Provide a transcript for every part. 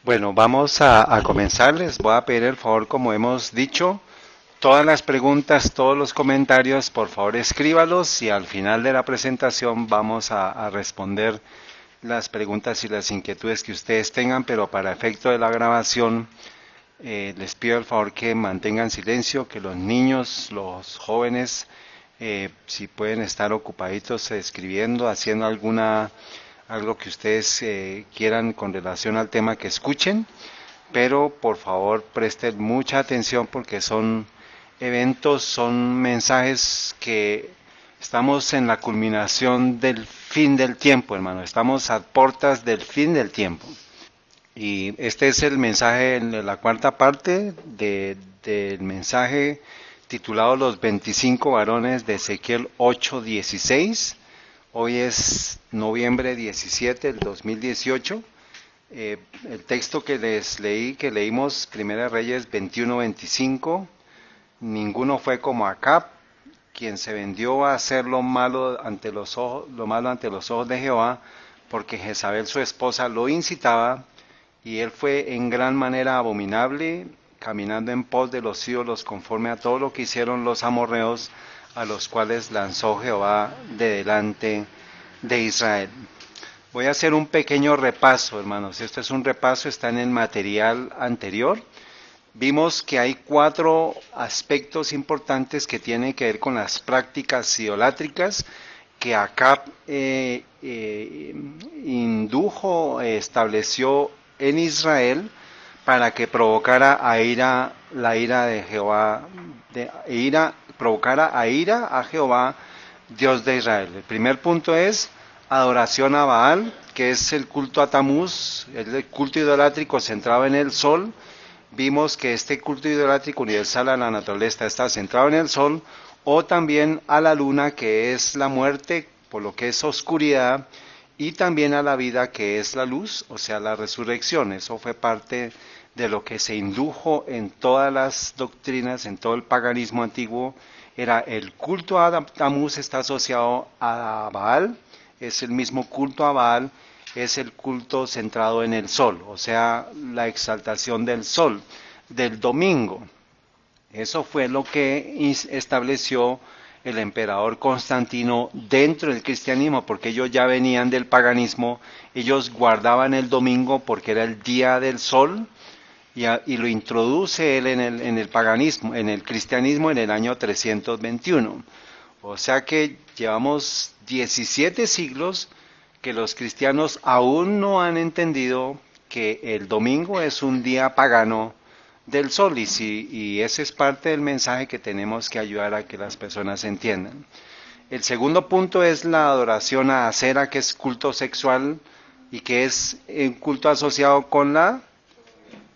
Bueno, vamos a comenzar. Les voy a pedir el favor, como hemos dicho, todas las preguntas, todos los comentarios, por favor escríbalos y al final de la presentación vamos a responder las preguntas y las inquietudes que ustedes tengan, pero para efecto de la grabación les pido el favor que mantengan silencio, que los niños, los jóvenes, si pueden estar ocupaditos escribiendo, haciendo algo que ustedes quieran con relación al tema que escuchen, pero por favor presten mucha atención porque son eventos, son mensajes que estamos en la culminación del fin del tiempo, hermano, estamos a puertas del fin del tiempo. Y este es el mensaje en la cuarta parte del mensaje titulado Los 25 varones de Ezequiel 8:16. Hoy es noviembre 17 del 2018. El texto que les leí, que leímos, Primera Reyes 21:25. Ninguno fue como Acab, quien se vendió a hacer lo malo ante los ojos de Jehová, porque Jezabel su esposa lo incitaba, y él fue en gran manera abominable, caminando en pos de los ídolos, conforme a todo lo que hicieron los amorreos, a los cuales lanzó Jehová de delante de Israel. Voy a hacer un pequeño repaso, hermanos. Esto es un repaso, está en el material anterior. Vimos que hay cuatro aspectos importantes que tienen que ver con las prácticas idolátricas que Acab indujo, estableció en Israel para que provocara la ira de Jehová, provocara a ira a Jehová, Dios de Israel. El primer punto es adoración a Baal, que es el culto a Tamuz, el culto idolátrico centrado en el sol. Vimos que este culto idolátrico universal a la naturaleza está centrado en el sol, o también a la luna, que es la muerte, por lo que es oscuridad, y también a la vida, que es la luz, o sea, la resurrección. Eso fue parte de lo que se indujo en todas las doctrinas, en todo el paganismo antiguo. Era el culto a Tamuz, está asociado a Baal, es el mismo culto a Baal, es el culto centrado en el sol, o sea, la exaltación del sol, del domingo. Eso fue lo que estableció el emperador Constantino dentro del cristianismo, porque ellos ya venían del paganismo, ellos guardaban el domingo porque era el día del sol, y lo introduce él en el paganismo, en el cristianismo en el año 321. O sea que llevamos 17 siglos que los cristianos aún no han entendido que el domingo es un día pagano del sol, y ese es parte del mensaje que tenemos que ayudar a que las personas entiendan. El segundo punto es la adoración a Acera, que es culto sexual y que es un culto asociado con la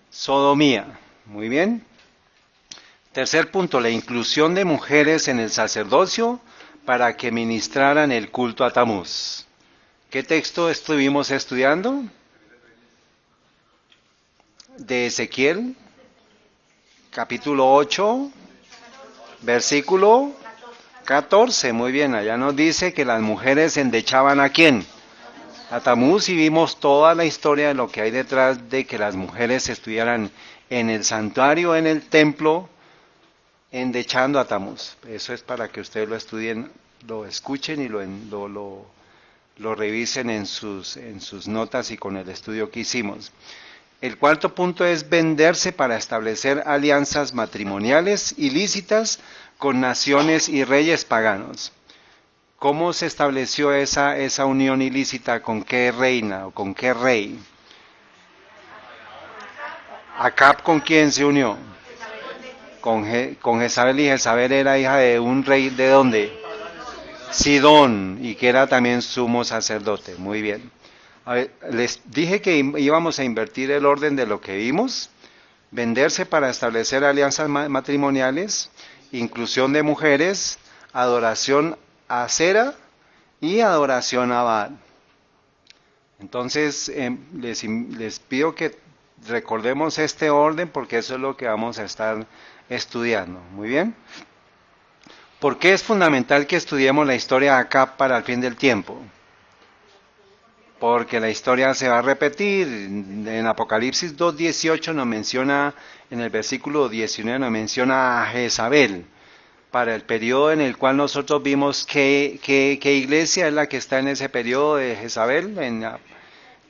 sodomía. Muy bien. Tercer punto, la inclusión de mujeres en el sacerdocio para que ministraran el culto a Tamuz. ¿Qué texto estuvimos estudiando? De Ezequiel, capítulo 8, versículo 14. Muy bien, allá nos dice que las mujeres endechaban ¿a quién? A Tamuz, y vimos toda la historia de lo que hay detrás de que las mujeres estuvieran en el santuario, en el templo, endechando a Tamuz. Eso es para que ustedes lo estudien, lo escuchen y lo revisen en sus notas y con el estudio que hicimos. El cuarto punto es venderse para establecer alianzas matrimoniales ilícitas con naciones y reyes paganos. ¿Cómo se estableció esa unión ilícita? ¿Con qué reina o con qué rey? Acab, ¿con quién se unió? Con Jezabel, y Jezabel era hija de un rey, ¿de dónde? Sidón, y que era también sumo sacerdote. Muy bien. A ver, les dije que íbamos a invertir el orden de lo que vimos: venderse para establecer alianzas matrimoniales, inclusión de mujeres, adoración a Acera y adoración a Baal. Entonces, les pido que recordemos este orden porque eso es lo que vamos a estar estudiando. Muy bien. ¿Por qué es fundamental que estudiemos la historia acá para el fin del tiempo? porque la historia se va a repetir. En Apocalipsis 2:18 nos menciona, en el versículo 19 nos menciona a Jezabel, para el periodo en el cual nosotros vimos que iglesia es la que está en ese periodo de Jezabel, en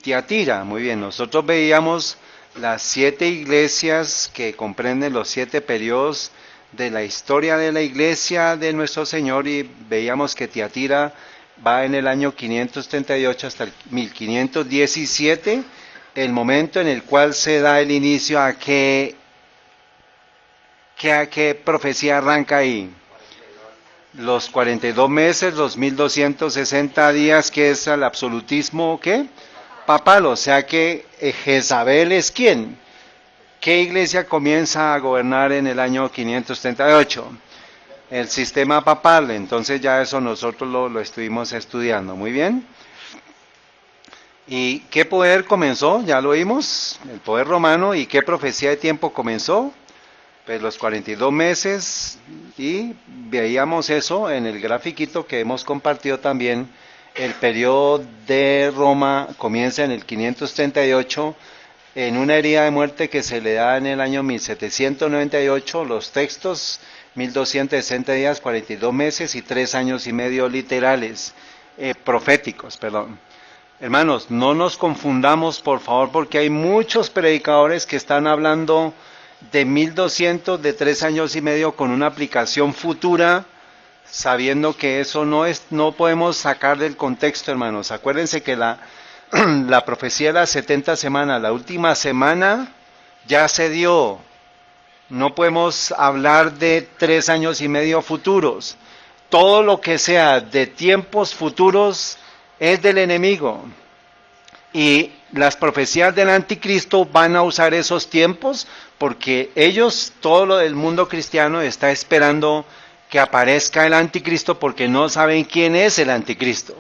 Tiatira. Muy bien, nosotros veíamos las 7 iglesias que comprenden los 7 periodos de la historia de la iglesia de nuestro Señor, y veíamos que Tiatira va en el año 538 hasta el 1517, el momento en el cual se da el inicio a qué profecía arranca ahí. Los 42 meses, los 1260 días, que es el absolutismo, ¿qué? Papal, o sea que Jezabel es ¿quién? ¿Qué iglesia comienza a gobernar en el año 538? El sistema papal. Entonces ya eso nosotros lo estuvimos estudiando. Muy bien. ¿Y qué poder comenzó? Ya lo vimos, el poder romano. ¿Y qué profecía de tiempo comenzó? Pues los 42 meses, y veíamos eso en el grafiquito que hemos compartido también. El periodo de Roma comienza en el 538, en una herida de muerte que se le da en el año 1798, los textos 1260 días, 42 meses y 3 años y medio literales, proféticos, perdón. Hermanos, no nos confundamos por favor, porque hay muchos predicadores que están hablando de 1200, de 3 años y medio con una aplicación futura, sabiendo que eso no podemos sacar del contexto, hermanos. Acuérdense que la profecía de las 70 semanas, la última semana, ya se dio. No podemos hablar de 3 años y medio futuros. Todo lo que sea de tiempos futuros es del enemigo. Y las profecías del anticristo van a usar esos tiempos, porque ellos, todo el mundo cristiano está esperando que aparezca el anticristo, porque no saben quién es el anticristo.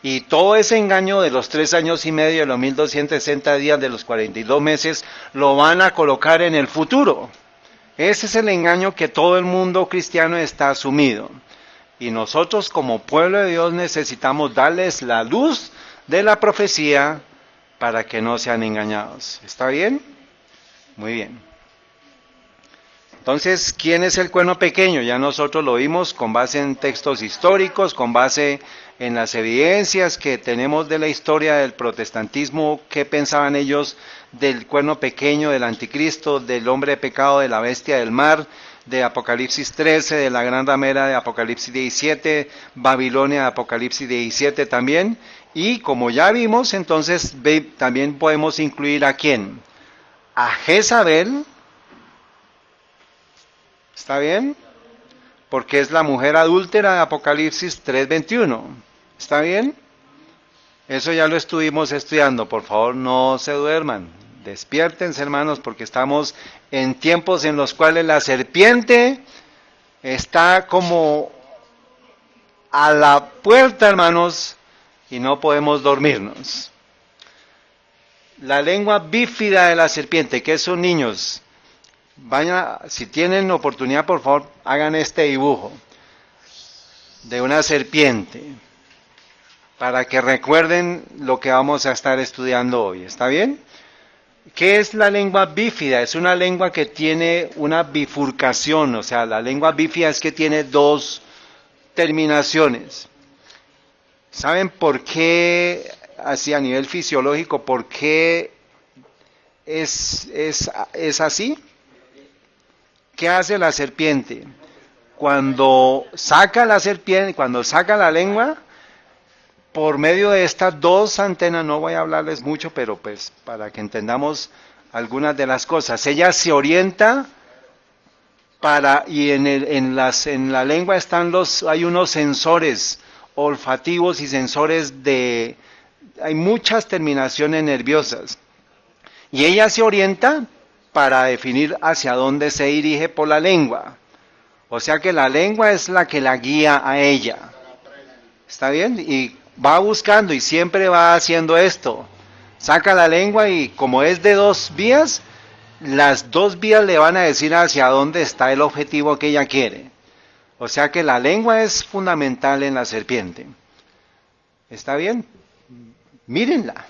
Y todo ese engaño de los 3 años y medio, de los 1260 días, de los 42 meses, lo van a colocar en el futuro. Ese es el engaño que todo el mundo cristiano está sumido. Y nosotros como pueblo de Dios necesitamos darles la luz de la profecía para que no sean engañados. ¿Está bien? Muy bien. Entonces, ¿quién es el cuerno pequeño? Ya nosotros lo vimos con base en textos históricos, con base en las evidencias que tenemos de la historia del protestantismo, qué pensaban ellos del cuerno pequeño, del anticristo, del hombre de pecado, de la bestia del mar, de Apocalipsis 13, de la gran ramera de Apocalipsis 17, Babilonia de Apocalipsis 17 también. Y como ya vimos, entonces también podemos incluir ¿a quién? A Jezabel. ¿Está bien? Porque es la mujer adúltera de Apocalipsis 3:21. ¿Está bien? Eso ya lo estuvimos estudiando. Por favor, no se duerman. Despiértense, hermanos, porque estamos en tiempos en los cuales la serpiente está como a la puerta, hermanos, y no podemos dormirnos. La lengua bífida de la serpiente, ¿qué son, niños? Vayan, si tienen oportunidad, por favor, hagan este dibujo de una serpiente para que recuerden lo que vamos a estar estudiando hoy. ¿Está bien? ¿Qué es la lengua bífida? Es una lengua que tiene una bifurcación, o sea, la lengua bífida es que tiene 2 terminaciones. ¿Saben por qué, así a nivel fisiológico, por qué es así? ¿Qué hace la serpiente? Cuando saca la lengua, por medio de estas 2 antenas, no voy a hablarles mucho, pero pues para que entendamos algunas de las cosas, ella se orienta y en la lengua hay unos sensores olfativos y sensores hay muchas terminaciones nerviosas, y ella se orienta para definir hacia dónde se dirige por la lengua. O sea que la lengua es la que la guía a ella. ¿Está bien? Y va buscando y siempre va haciendo esto. Saca la lengua y como es de 2 vías, las 2 vías le van a decir hacia dónde está el objetivo que ella quiere. O sea que la lengua es fundamental en la serpiente. ¿Está bien? Mírenla,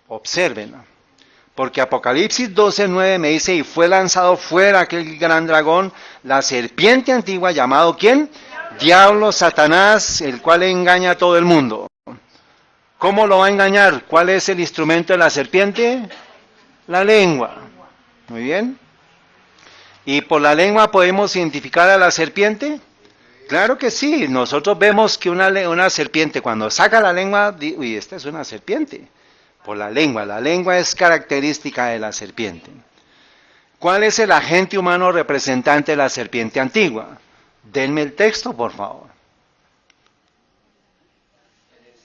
obsérvenla. Porque Apocalipsis 12:9 me dice, y fue lanzado fuera aquel gran dragón, la serpiente antigua, llamado ¿quién? Diablo, Satanás, el cual engaña a todo el mundo. ¿Cómo lo va a engañar? ¿Cuál es el instrumento de la serpiente? La lengua. Muy bien. ¿Y por la lengua podemos identificar a la serpiente? Claro que sí. Nosotros vemos que una serpiente cuando saca la lengua, uy, esta es una serpiente. Por la lengua. La lengua es característica de la serpiente. ¿Cuál es el agente humano representante de la serpiente antigua? Denme el texto, por favor.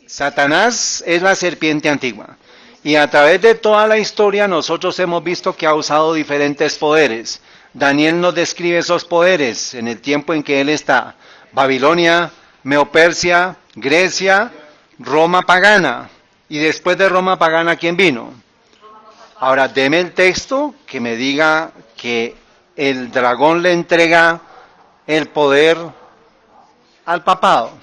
Satanás es la serpiente antigua. Y a través de toda la historia nosotros hemos visto que ha usado diferentes poderes. Daniel nos describe esos poderes en el tiempo en que él está. Babilonia, Meopersia, Grecia, Roma pagana. Y después de Roma pagana, ¿quién vino? Ahora, deme el texto que me diga que el dragón le entrega el poder al papado.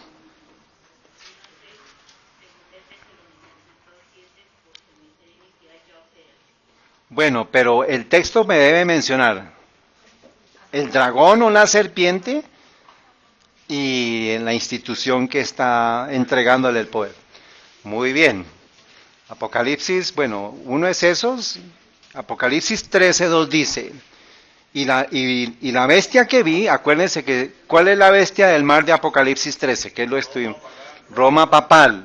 Bueno, pero el texto me debe mencionar el dragón o la serpiente y en la institución que está entregándole el poder. Muy bien. Apocalipsis, bueno, uno es esos. Apocalipsis 13:2 dice, y la bestia que vi, acuérdense que, ¿cuál es la bestia del mar de Apocalipsis 13? ¿Qué lo estuvimos? Roma papal.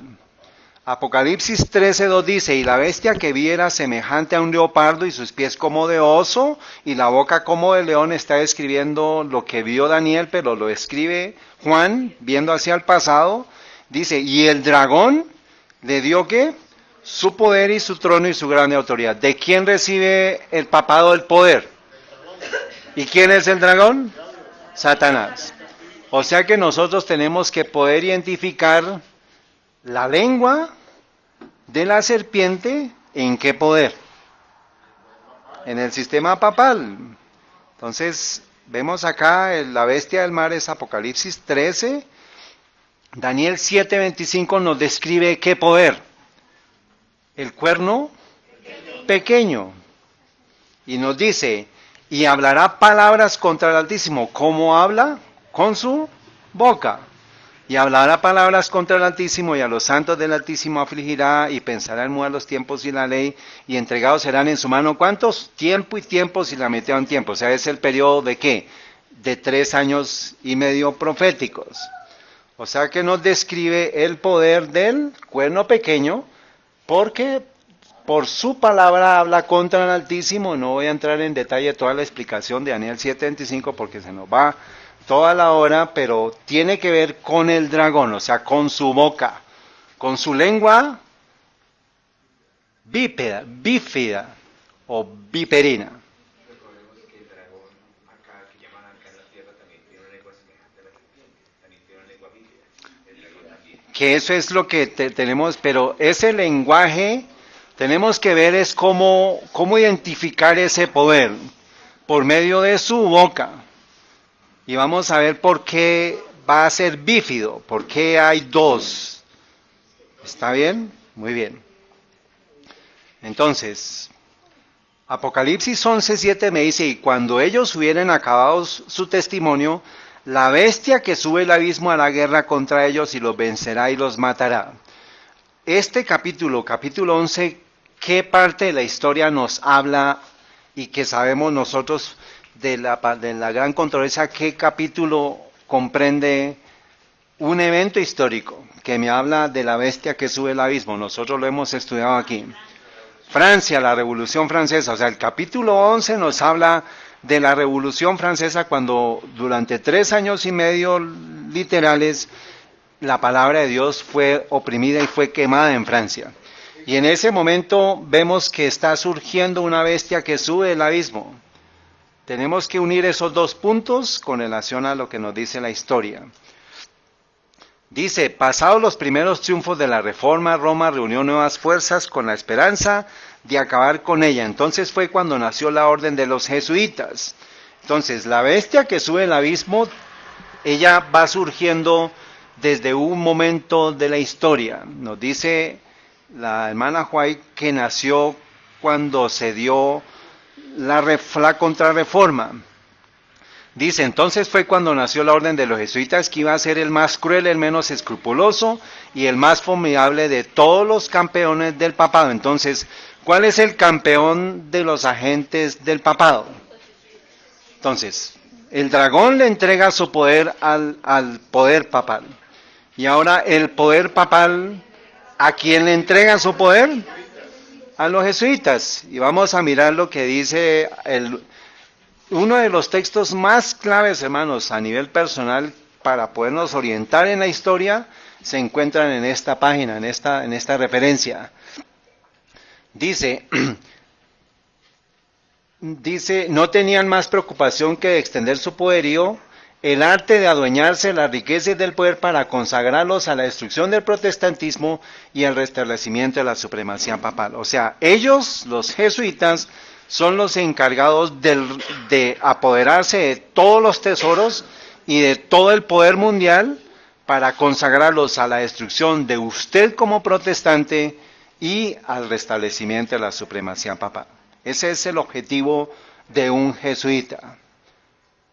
Apocalipsis 13:2 dice, y la bestia que vi era semejante a un leopardo y sus pies como de oso y la boca como de león. Está escribiendo lo que vio Daniel, pero lo escribe Juan, viendo hacia el pasado. Dice, y el dragón le dio ¿qué? Su poder y su trono y su grande autoridad. ¿De quién recibe el papado el poder? ¿Y quién es el dragón? Satanás. O sea que nosotros tenemos que poder identificar la lengua de la serpiente, ¿en qué poder? En el sistema papal. Entonces, vemos acá la bestia del mar es Apocalipsis 13. Daniel 7:25 nos describe qué poder. El cuerno pequeño. Y nos dice, y hablará palabras contra el Altísimo. ¿Cómo habla? Con su boca. Y hablará palabras contra el Altísimo, y a los santos del Altísimo afligirá, y pensará en mudar los tiempos y la ley, y entregados serán en su mano. ¿Cuántos? Tiempo y tiempos, y la metió en tiempo. O sea, es el periodo de ¿qué? De 3 años y medio proféticos. O sea que nos describe el poder del cuerno pequeño, porque por su palabra habla contra el Altísimo. No voy a entrar en detalle toda la explicación de Daniel 7:25 porque se nos va toda la hora, pero tiene que ver con el dragón, o sea, con su boca, con su lengua bífida o viperina. Recordemos que el dragón acá que llaman acá en la tierra también tiene una lengua semejante a la serpiente, también tiene una lengua bífida, el dragón también. Que eso es lo que tenemos, pero ese lenguaje tenemos que ver es cómo identificar ese poder por medio de su boca. Y vamos a ver por qué va a ser bífido, por qué hay dos. ¿Está bien? Muy bien. Entonces, Apocalipsis 11:7 me dice, y cuando ellos hubieren acabado su testimonio, la bestia que sube el abismo a la guerra contra ellos y los vencerá y los matará. Este capítulo 11, ¿qué parte de la historia nos habla y que sabemos nosotros de la gran controversia? ¿Qué capítulo comprende un evento histórico que me habla de la bestia que sube el abismo? Nosotros lo hemos estudiado aquí. Francia, la Revolución Francesa. O sea, el capítulo 11 nos habla de la Revolución Francesa cuando durante 3 años y medio literales la palabra de Dios fue oprimida y fue quemada en Francia. Y en ese momento vemos que está surgiendo una bestia que sube el abismo. Tenemos que unir esos dos puntos con relación a lo que nos dice la historia. Dice, pasados los primeros triunfos de la Reforma, Roma reunió nuevas fuerzas con la esperanza de acabar con ella. Entonces fue cuando nació la orden de los jesuitas. Entonces, la bestia que sube el abismo, ella va surgiendo desde un momento de la historia. Nos dice la hermana White, que nació cuando se dio la contrarreforma. Dice, entonces fue cuando nació la orden de los jesuitas, que iba a ser el más cruel, el menos escrupuloso y el más formidable de todos los campeones del papado. Entonces, ¿cuál es el campeón de los agentes del papado? Entonces, el dragón le entrega su poder al poder papal. Y ahora el poder papal, ¿a quién le entrega su poder? A los jesuitas. Y vamos a mirar lo que dice uno de los textos más claves, hermanos, a nivel personal, para podernos orientar en la historia, se encuentran en esta página, en esta referencia. Dice, no tenían más preocupación que de extender su poderío, el arte de adueñarse de las riquezas del poder para consagrarlos a la destrucción del protestantismo y al restablecimiento de la supremacía papal. O sea, ellos, los jesuitas, son los encargados de apoderarse de todos los tesoros y de todo el poder mundial para consagrarlos a la destrucción de usted como protestante y al restablecimiento de la supremacía papal. Ese es el objetivo de un jesuita.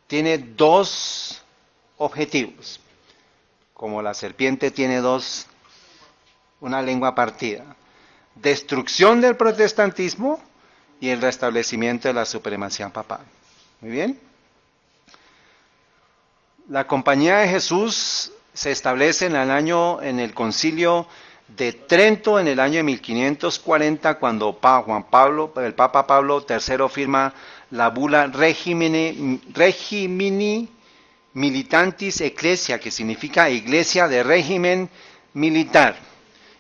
Tiene dos objetivos. Como la serpiente tiene una lengua partida. Destrucción del protestantismo y el restablecimiento de la supremacía papal. Muy bien. La Compañía de Jesús se establece en el Concilio de Trento en el año de 1540, cuando el Papa Pablo III firma la bula Regimini Militantis Ecclesia, que significa iglesia de régimen militar.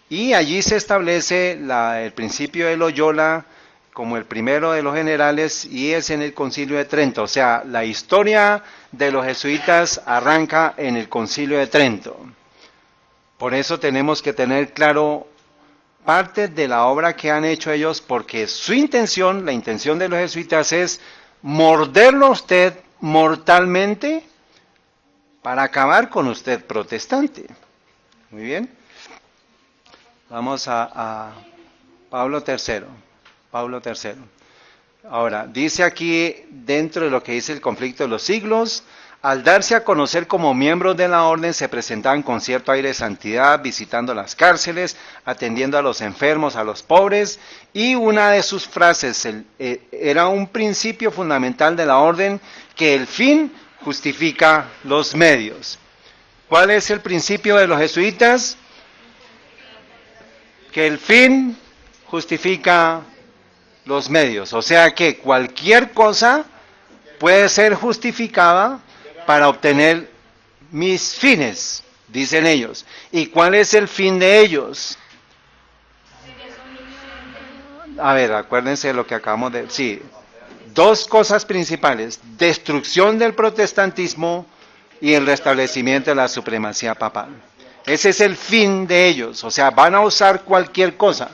Y allí se establece el principio de Loyola como el primero de los generales, y es en el Concilio de Trento. O sea, la historia de los jesuitas arranca en el Concilio de Trento. Por eso tenemos que tener claro parte de la obra que han hecho ellos, porque su intención, la intención de los jesuitas, es morderlo a usted mortalmente para acabar con usted protestante. Muy bien. Vamos a Pablo III. Ahora, dice aquí, dentro de lo que dice el conflicto de los siglos, al darse a conocer como miembros de la orden, se presentaban con cierto aire de santidad, visitando las cárceles, atendiendo a los enfermos, a los pobres, y una de sus frases era un principio fundamental de la orden, que el fin justifica los medios. ¿Cuál es el principio de los jesuitas? Que el fin justifica los medios. O sea que cualquier cosa puede ser justificada para obtener mis fines, dicen ellos. ¿Y cuál es el fin de ellos? A ver, acuérdense de lo que acabamos de decir. Sí, dos cosas principales: destrucción del protestantismo y el restablecimiento de la supremacía papal. Ese es el fin de ellos. O sea, van a usar cualquier cosa.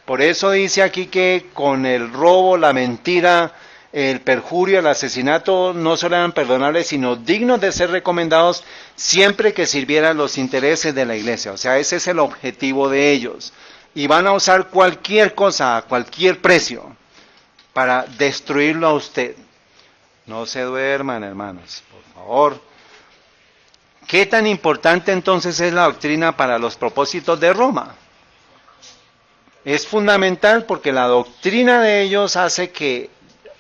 Por eso dice aquí que con el robo, la mentira, el perjurio, el asesinato no solo eran perdonables, sino dignos de ser recomendados siempre que sirvieran los intereses de la iglesia. O sea, ese es el objetivo de ellos. Y van a usar cualquier cosa, a cualquier precio, para destruirlo a usted. No se duerman, hermanos, por favor. ¿Qué tan importante entonces es la doctrina para los propósitos de Roma? Es fundamental, porque la doctrina de ellos hace que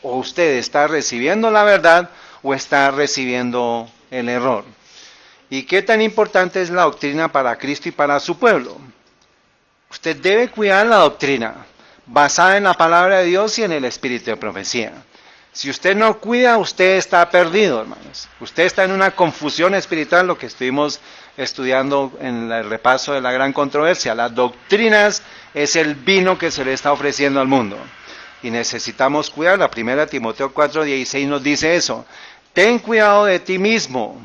o usted está recibiendo la verdad o está recibiendo el error. ¿Y qué tan importante es la doctrina para Cristo y para su pueblo? Usted debe cuidar la doctrina basada en la palabra de Dios y en el espíritu de profecía. Si usted no cuida, usted está perdido, hermanos. Usted está en una confusión espiritual, lo que estuvimos estudiando en el repaso de la gran controversia. Las doctrinas es el vino que se le está ofreciendo al mundo. Y necesitamos cuidar. La 1 Timoteo 4:16 nos dice eso. Ten cuidado de ti mismo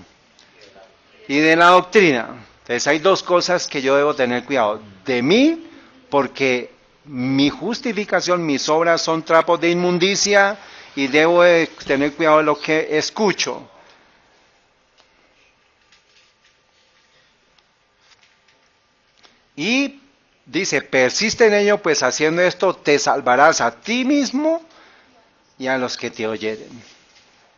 y de la doctrina. Entonces hay dos cosas que yo debo tener cuidado. De mí, porque mi justificación, mis obras son trapos de inmundicia, y debo de tener cuidado de lo que escucho. Y dice, persiste en ello, pues haciendo esto te salvarás a ti mismo y a los que te oyeren.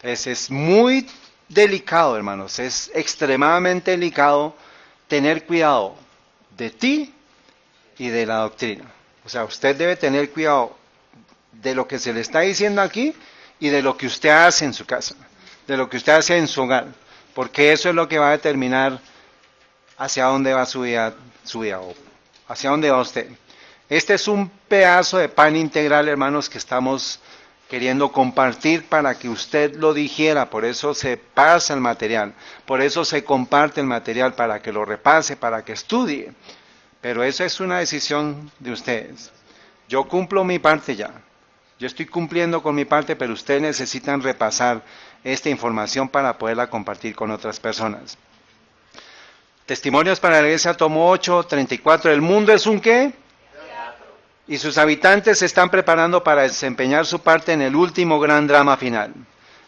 Entonces es muy delicado, hermanos, es extremadamente delicado tener cuidado de ti y de la doctrina. O sea, usted debe tener cuidado de lo que se le está diciendo aquí y de lo que usted hace en su casa, de lo que usted hace en su hogar, porque eso es lo que va a determinar hacia dónde va su vida o hacia dónde va usted. Este es un pedazo de pan integral, hermanos, que estamos queriendo compartir para que usted lo digiera. Por eso se pasa el material, por eso se comparte el material, para que lo repase, para que estudie. Pero eso es una decisión de ustedes. Yo cumplo mi parte ya. Yo estoy cumpliendo con mi parte, pero ustedes necesitan repasar esta información para poderla compartir con otras personas. Testimonios para la Iglesia, tomo 8, 34. ¿El mundo es un qué? Teatro. Y sus habitantes se están preparando para desempeñar su parte en el último gran drama final.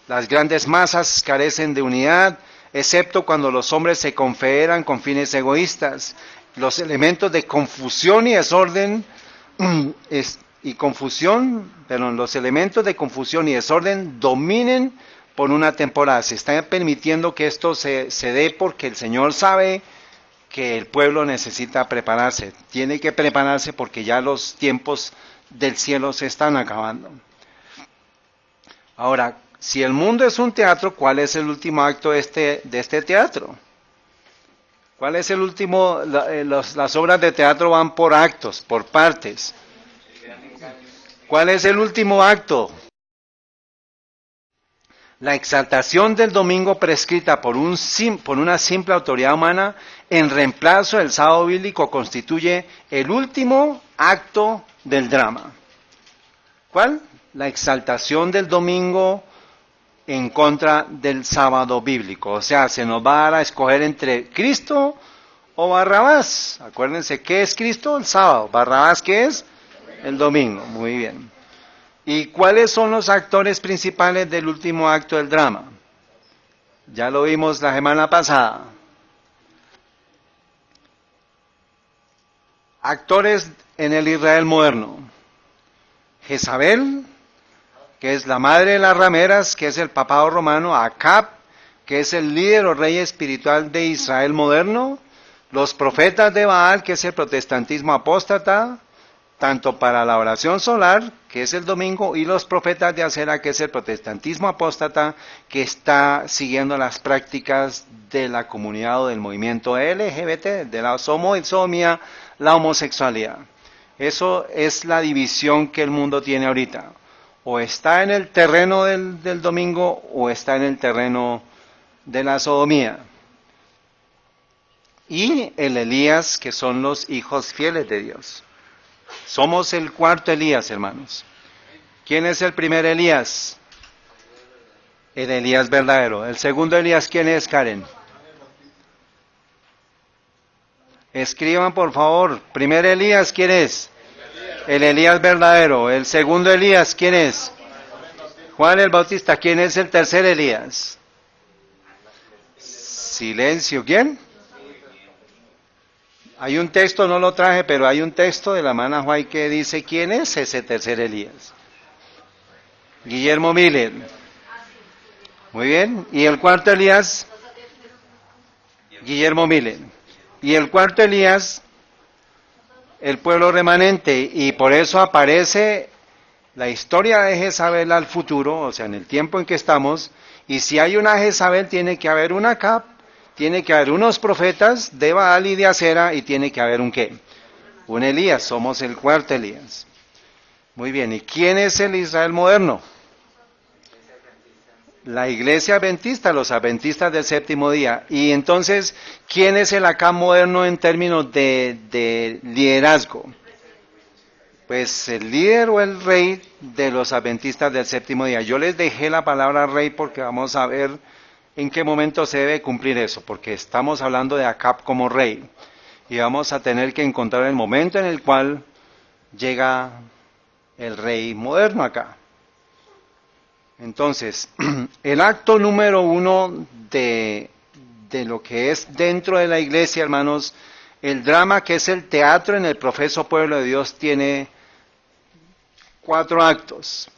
Las grandes masas carecen de unidad, excepto cuando los hombres se confederan con fines egoístas. Los elementos de confusión y desorden los elementos de confusión y desorden dominen por una temporada. Se está permitiendo que esto se dé porque el Señor sabe que el pueblo necesita prepararse. Tiene que prepararse porque ya los tiempos del cielo se están acabando. Ahora, si el mundo es un teatro, ¿cuál es el último acto de este teatro? ¿Cuál es el último? Las obras de teatro van por actos, por partes. ¿Cuál es el último acto? La exaltación del domingo prescrita por una simple autoridad humana en reemplazo del sábado bíblico constituye el último acto del drama. ¿Cuál? La exaltación del domingo en contra del sábado bíblico. O sea, se nos va a dar a escoger entre Cristo o Barrabás. Acuérdense, ¿qué es Cristo? El sábado. Barrabás, ¿qué es? El domingo. Muy bien. ¿Y cuáles son los actores principales del último acto del drama? Ya lo vimos la semana pasada. Actores en el Israel moderno. Jezabel, que es la madre de las rameras, que es el papado romano. Acab, que es el líder o rey espiritual de Israel moderno. Los profetas de Baal, que es el protestantismo apóstata, tanto para la oración solar, que es el domingo, y los profetas de Acera, que es el protestantismo apóstata, que está siguiendo las prácticas de la comunidad o del movimiento LGBT, de la sodomía, la homosexualidad. Eso es la división que el mundo tiene ahorita. O está en el terreno del domingo, o está en el terreno de la sodomía. Y el Elías, que son los hijos fieles de Dios. Somos el cuarto Elías, hermanos. ¿Quién es el primer Elías? El Elías verdadero. El segundo Elías, ¿quién es, Karen? Escriban, por favor. Primer Elías, ¿quién es? El Elías verdadero. El segundo Elías, ¿quién es? Juan el Bautista. ¿Quién es el tercer Elías? Silencio. ¿Quién? Hay un texto, no lo traje, pero hay un texto de la hermana Juay que dice quién es ese tercer Elías. Guillermo Miller. Muy bien. ¿Y el cuarto Elías? Guillermo Miller. Y el cuarto Elías, el pueblo remanente. Y por eso aparece la historia de Jezabel al futuro, o sea, en el tiempo en que estamos. Y si hay una Jezabel, tiene que haber una Acab. Tiene que haber unos profetas de Baal y de Acera y tiene que haber un ¿qué? Un Elías, somos el cuarto Elías. Muy bien, ¿y quién es el Israel moderno? La iglesia adventista, los adventistas del séptimo día. Y entonces, ¿quién es el acá moderno en términos de liderazgo? Pues el líder o el rey de los adventistas del séptimo día. Yo les dejé la palabra rey porque vamos a ver en qué momento se debe cumplir eso, porque estamos hablando de Acab como rey, y vamos a tener que encontrar el momento en el cual llega el rey moderno acá. Entonces, el acto número 1 de lo que es dentro de la iglesia, hermanos, El drama, que es el teatro en el profeso pueblo de Dios, tiene 4 actos.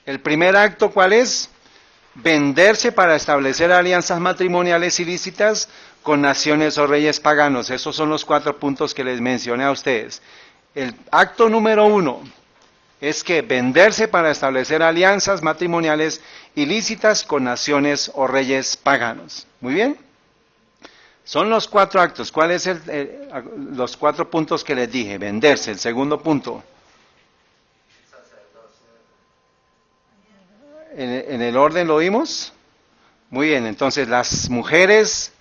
El primer acto, ¿cuál es? Venderse para establecer alianzas matrimoniales ilícitas con naciones o reyes paganos. Esos son los 4 puntos que les mencioné a ustedes. El acto número 1 es que venderse para establecer alianzas matrimoniales ilícitas con naciones o reyes paganos. Muy bien. Son los 4 actos. ¿Cuáles son los 4 puntos que les dije? Venderse. El segundo punto. ¿En el orden lo vimos? Muy bien, entonces las mujeres,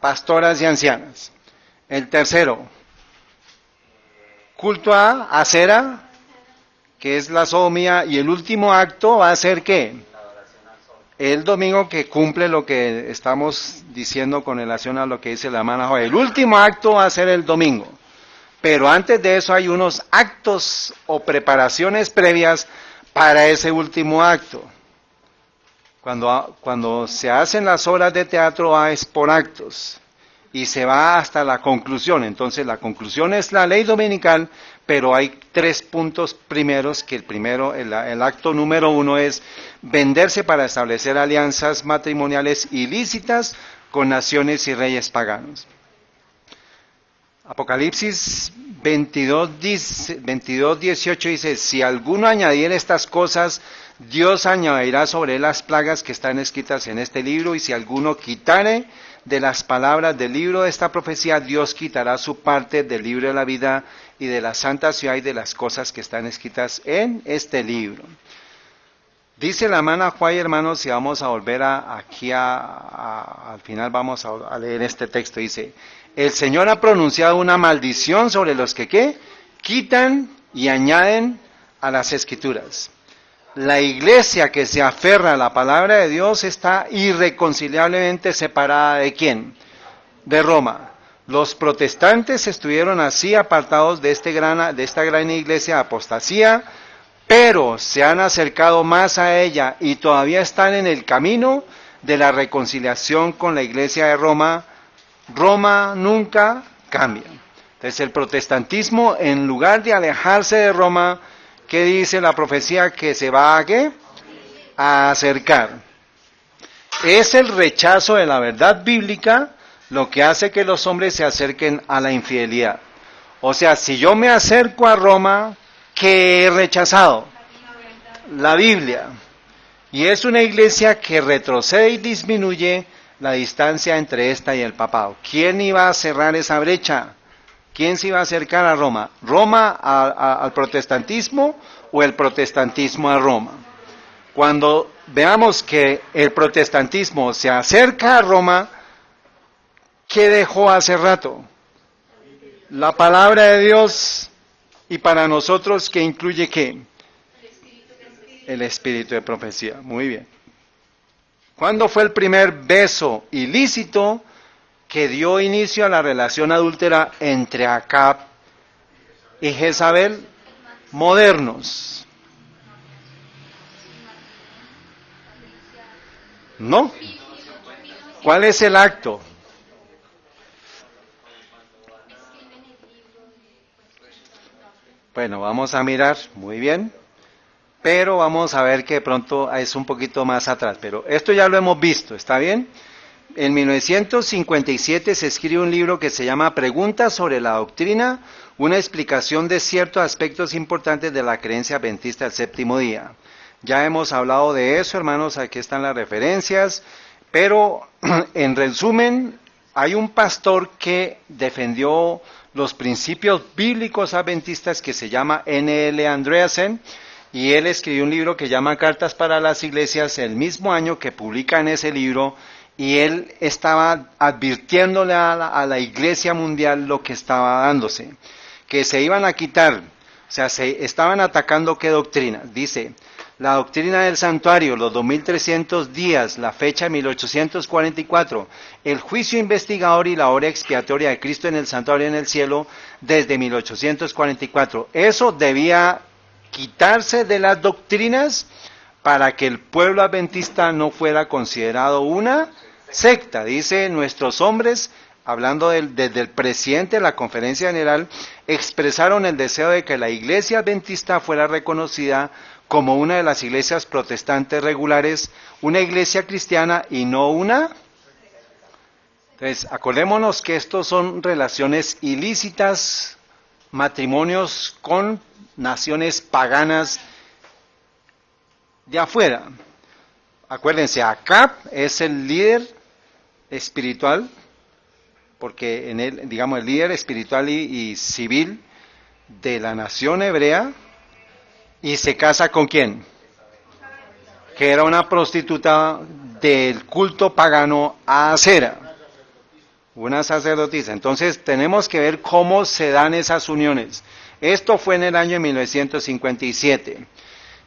pastoras y ancianas. El tercero, culto a Acera, que es la sodomía, y el último acto va a ser ¿qué? El domingo, que cumple lo que estamos diciendo con relación a lo que dice la hermana Joya. El último acto va a ser el domingo, pero antes de eso hay unos actos o preparaciones previas para ese último acto. Cuando se hacen las obras de teatro es por actos y se va hasta la conclusión. Entonces la conclusión es la ley dominical, pero hay 3 puntos primeros, que el acto número 1 es venderse para establecer alianzas matrimoniales ilícitas con naciones y reyes paganos. Apocalipsis 22:18 dice, si alguno añadiere estas cosas, Dios añadirá sobre él las plagas que están escritas en este libro, y si alguno quitare de las palabras del libro de esta profecía, Dios quitará su parte del libro de la vida y de la santa ciudad y de las cosas que están escritas en este libro. Dice la hermana Juay, hermanos, y vamos a volver aquí al final vamos a leer este texto. Dice, el Señor ha pronunciado una maldición sobre los que ¿qué? Quitan y añaden a las Escrituras. La iglesia que se aferra a la palabra de Dios está irreconciliablemente separada ¿de quién? De Roma. Los protestantes estuvieron así apartados de esta gran iglesia de apostasía, pero se han acercado más a ella y todavía están en el camino de la reconciliación con la iglesia de Roma. Roma nunca cambia. Entonces el protestantismo, en lugar de alejarse de Roma, ¿qué dice la profecía? Que se va a ¿qué? A acercar. Es el rechazo de la verdad bíblica lo que hace que los hombres se acerquen a la infidelidad. O sea, si yo me acerco a Roma, ¿qué he rechazado? La Biblia. Y es una iglesia que retrocede y disminuye la distancia entre esta y el papado. ¿Quién iba a cerrar esa brecha? ¿Quién se iba a acercar a Roma? ¿Roma al protestantismo o el protestantismo a Roma? Cuando veamos que el protestantismo se acerca a Roma, ¿qué dejó hace rato? La palabra de Dios, y para nosotros, ¿qué incluye qué? El espíritu de profecía. Muy bien. ¿Cuándo fue el primer beso ilícito que dio inicio a la relación adúltera entre Acab y Jezabel? Modernos. ¿No? ¿Cuál es el acto? Bueno, vamos a mirar, muy bien, pero vamos a ver que de pronto es un poquito más atrás, pero esto ya lo hemos visto, ¿está bien? En 1957 se escribe un libro que se llama Preguntas sobre la doctrina, una explicación de ciertos aspectos importantes de la creencia adventista del séptimo día. Ya hemos hablado de eso, hermanos, aquí están las referencias, pero en resumen, hay un pastor que defendió los principios bíblicos adventistas que se llama N.L. Andreasen, y él escribió un libro que llama Cartas para las Iglesias el mismo año que publica en ese libro, y él estaba advirtiéndole a la iglesia mundial lo que estaba dándose, que se iban a quitar, o sea, se estaban atacando qué doctrina. Dice, la doctrina del santuario, los 2300 días, la fecha 1844, el juicio investigador y la hora expiatoria de Cristo en el santuario en el cielo desde 1844. Eso debía quitarse de las doctrinas para que el pueblo adventista no fuera considerado una secta. Dice, nuestros hombres hablando desde el presidente de la Conferencia General, expresaron el deseo de que la Iglesia Adventista fuera reconocida como una de las iglesias protestantes regulares, una iglesia cristiana y no una. Entonces, acordémonos que estos son relaciones ilícitas, matrimonios con naciones paganas de afuera. Acuérdense, Acab es el líder espiritual, porque en él, digamos, el líder espiritual y civil de la nación hebrea, y se casa ¿con quién? Que era una prostituta del culto pagano a Acera, una sacerdotisa. Entonces tenemos que ver cómo se dan esas uniones. Esto fue en el año 1957.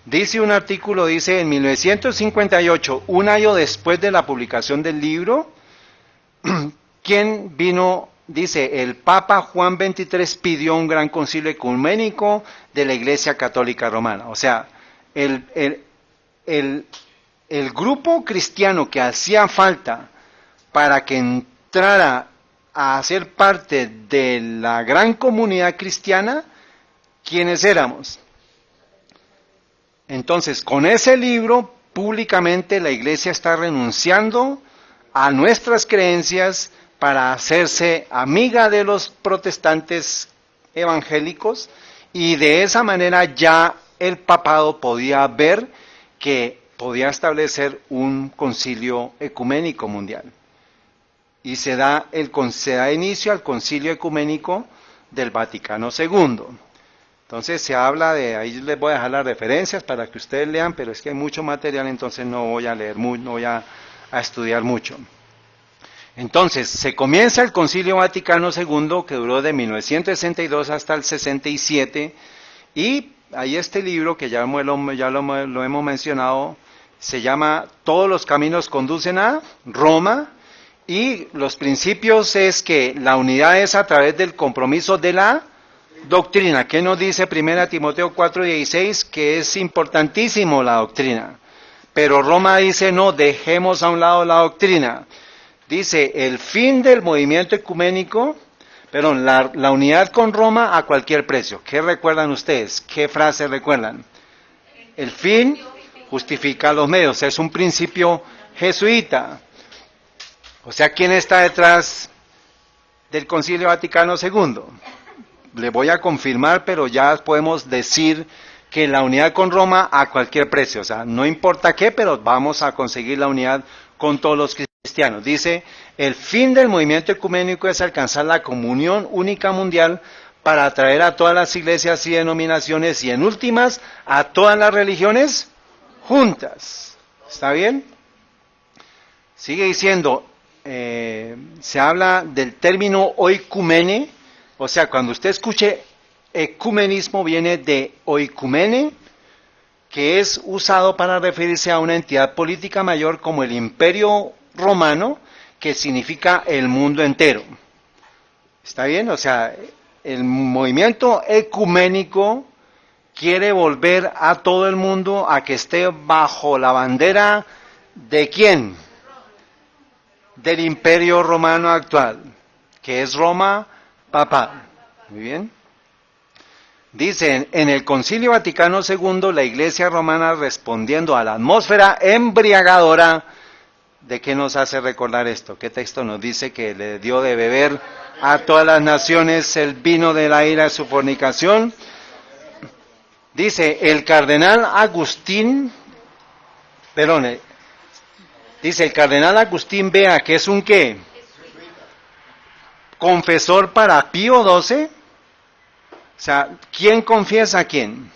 Dice un artículo, dice, en 1958, un año después de la publicación del libro, ¿quién vino? Dice, el Papa Juan XXIII pidió un gran concilio ecuménico de la Iglesia Católica Romana. O sea, el grupo cristiano que hacía falta para que entrara a ser parte de la gran comunidad cristiana, ¿quiénes éramos? Entonces, con ese libro, públicamente la Iglesia está renunciando a nuestras creencias para hacerse amiga de los protestantes evangélicos, y de esa manera ya el papado podía ver que podía establecer un concilio ecuménico mundial. Y se da inicio al concilio ecuménico del Vaticano II. Entonces se habla de, ahí les voy a dejar las referencias para que ustedes lean, pero es que hay mucho material, entonces no voy a leer mucho, no voy a estudiar mucho. Entonces, se comienza el Concilio Vaticano II, que duró de 1962 hasta el 67, y hay este libro que ya lo hemos mencionado, se llama Todos los caminos conducen a Roma, y los principios es que la unidad es a través del compromiso de la doctrina. ¿Qué nos dice 1 Timoteo 4:16? Que es importantísimo la doctrina. Pero Roma dice, no, dejemos a un lado la doctrina. Dice, el fin del movimiento ecuménico, la unidad con Roma a cualquier precio. ¿Qué recuerdan ustedes? ¿Qué frase recuerdan? El fin justifica los medios. Es un principio jesuita. O sea, ¿quién está detrás del Concilio Vaticano II? Le voy a confirmar, pero ya podemos decir que la unidad con Roma a cualquier precio. O sea, no importa qué, pero vamos a conseguir la unidad con todos los cristianos. Dice, el fin del movimiento ecuménico es alcanzar la comunión única mundial para atraer a todas las iglesias y denominaciones y en últimas a todas las religiones juntas. ¿Está bien? Sigue diciendo, se habla del término oikumene, o sea, cuando usted escuche ecumenismo viene de oikumene, que es usado para referirse a una entidad política mayor como el Imperio Romano, que significa el mundo entero. ¿Está bien? O sea, el movimiento ecuménico quiere volver a todo el mundo a que esté bajo la bandera ¿de quién? Del Imperio Romano actual, que es Roma papal. Muy bien. Dicen, en el Concilio Vaticano II, la Iglesia Romana respondiendo a la atmósfera embriagadora, ¿de qué nos hace recordar esto? ¿Qué texto nos dice que le dio de beber a todas las naciones el vino de la ira de su fornicación? Dice, el cardenal Agustín Bea, que es un ¿qué? Confesor para Pío XII. O sea, ¿quién confiesa a quién?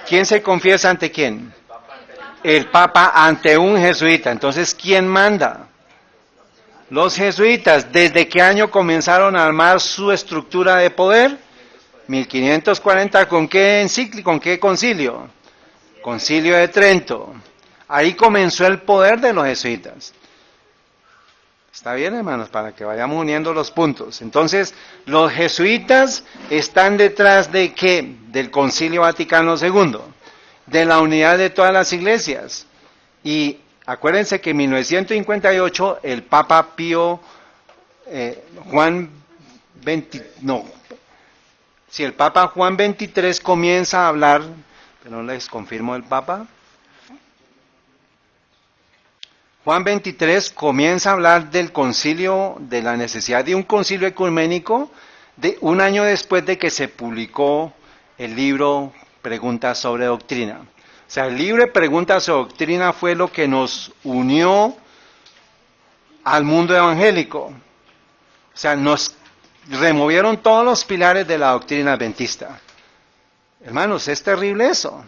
¿Quién se confiesa ante quién? El Papa ante un jesuita. Entonces, ¿quién manda? Los jesuitas. ¿Desde qué año comenzaron a armar su estructura de poder? 1540. ¿Con qué encíclica? ¿Con qué concilio? Concilio de Trento. Ahí comenzó el poder de los jesuitas. ¿Está bien, hermanos? Para que vayamos uniendo los puntos. Entonces, los jesuitas están detrás de ¿qué? Del Concilio Vaticano II, de la unidad de todas las iglesias. Y Acuérdense que en 1958 el Papa Pío Juan 20, no, si el Papa Juan 23 comienza a hablar, pero no les confirmo el Papa, Juan 23 comienza a hablar del concilio, de la necesidad de un concilio ecuménico, de un año después de que se publicó el libro Preguntas sobre Doctrina. O sea, el libro Preguntas sobre Doctrina fue lo que nos unió al mundo evangélico. O sea, nos removieron todos los pilares de la doctrina adventista. Hermanos, es terrible eso.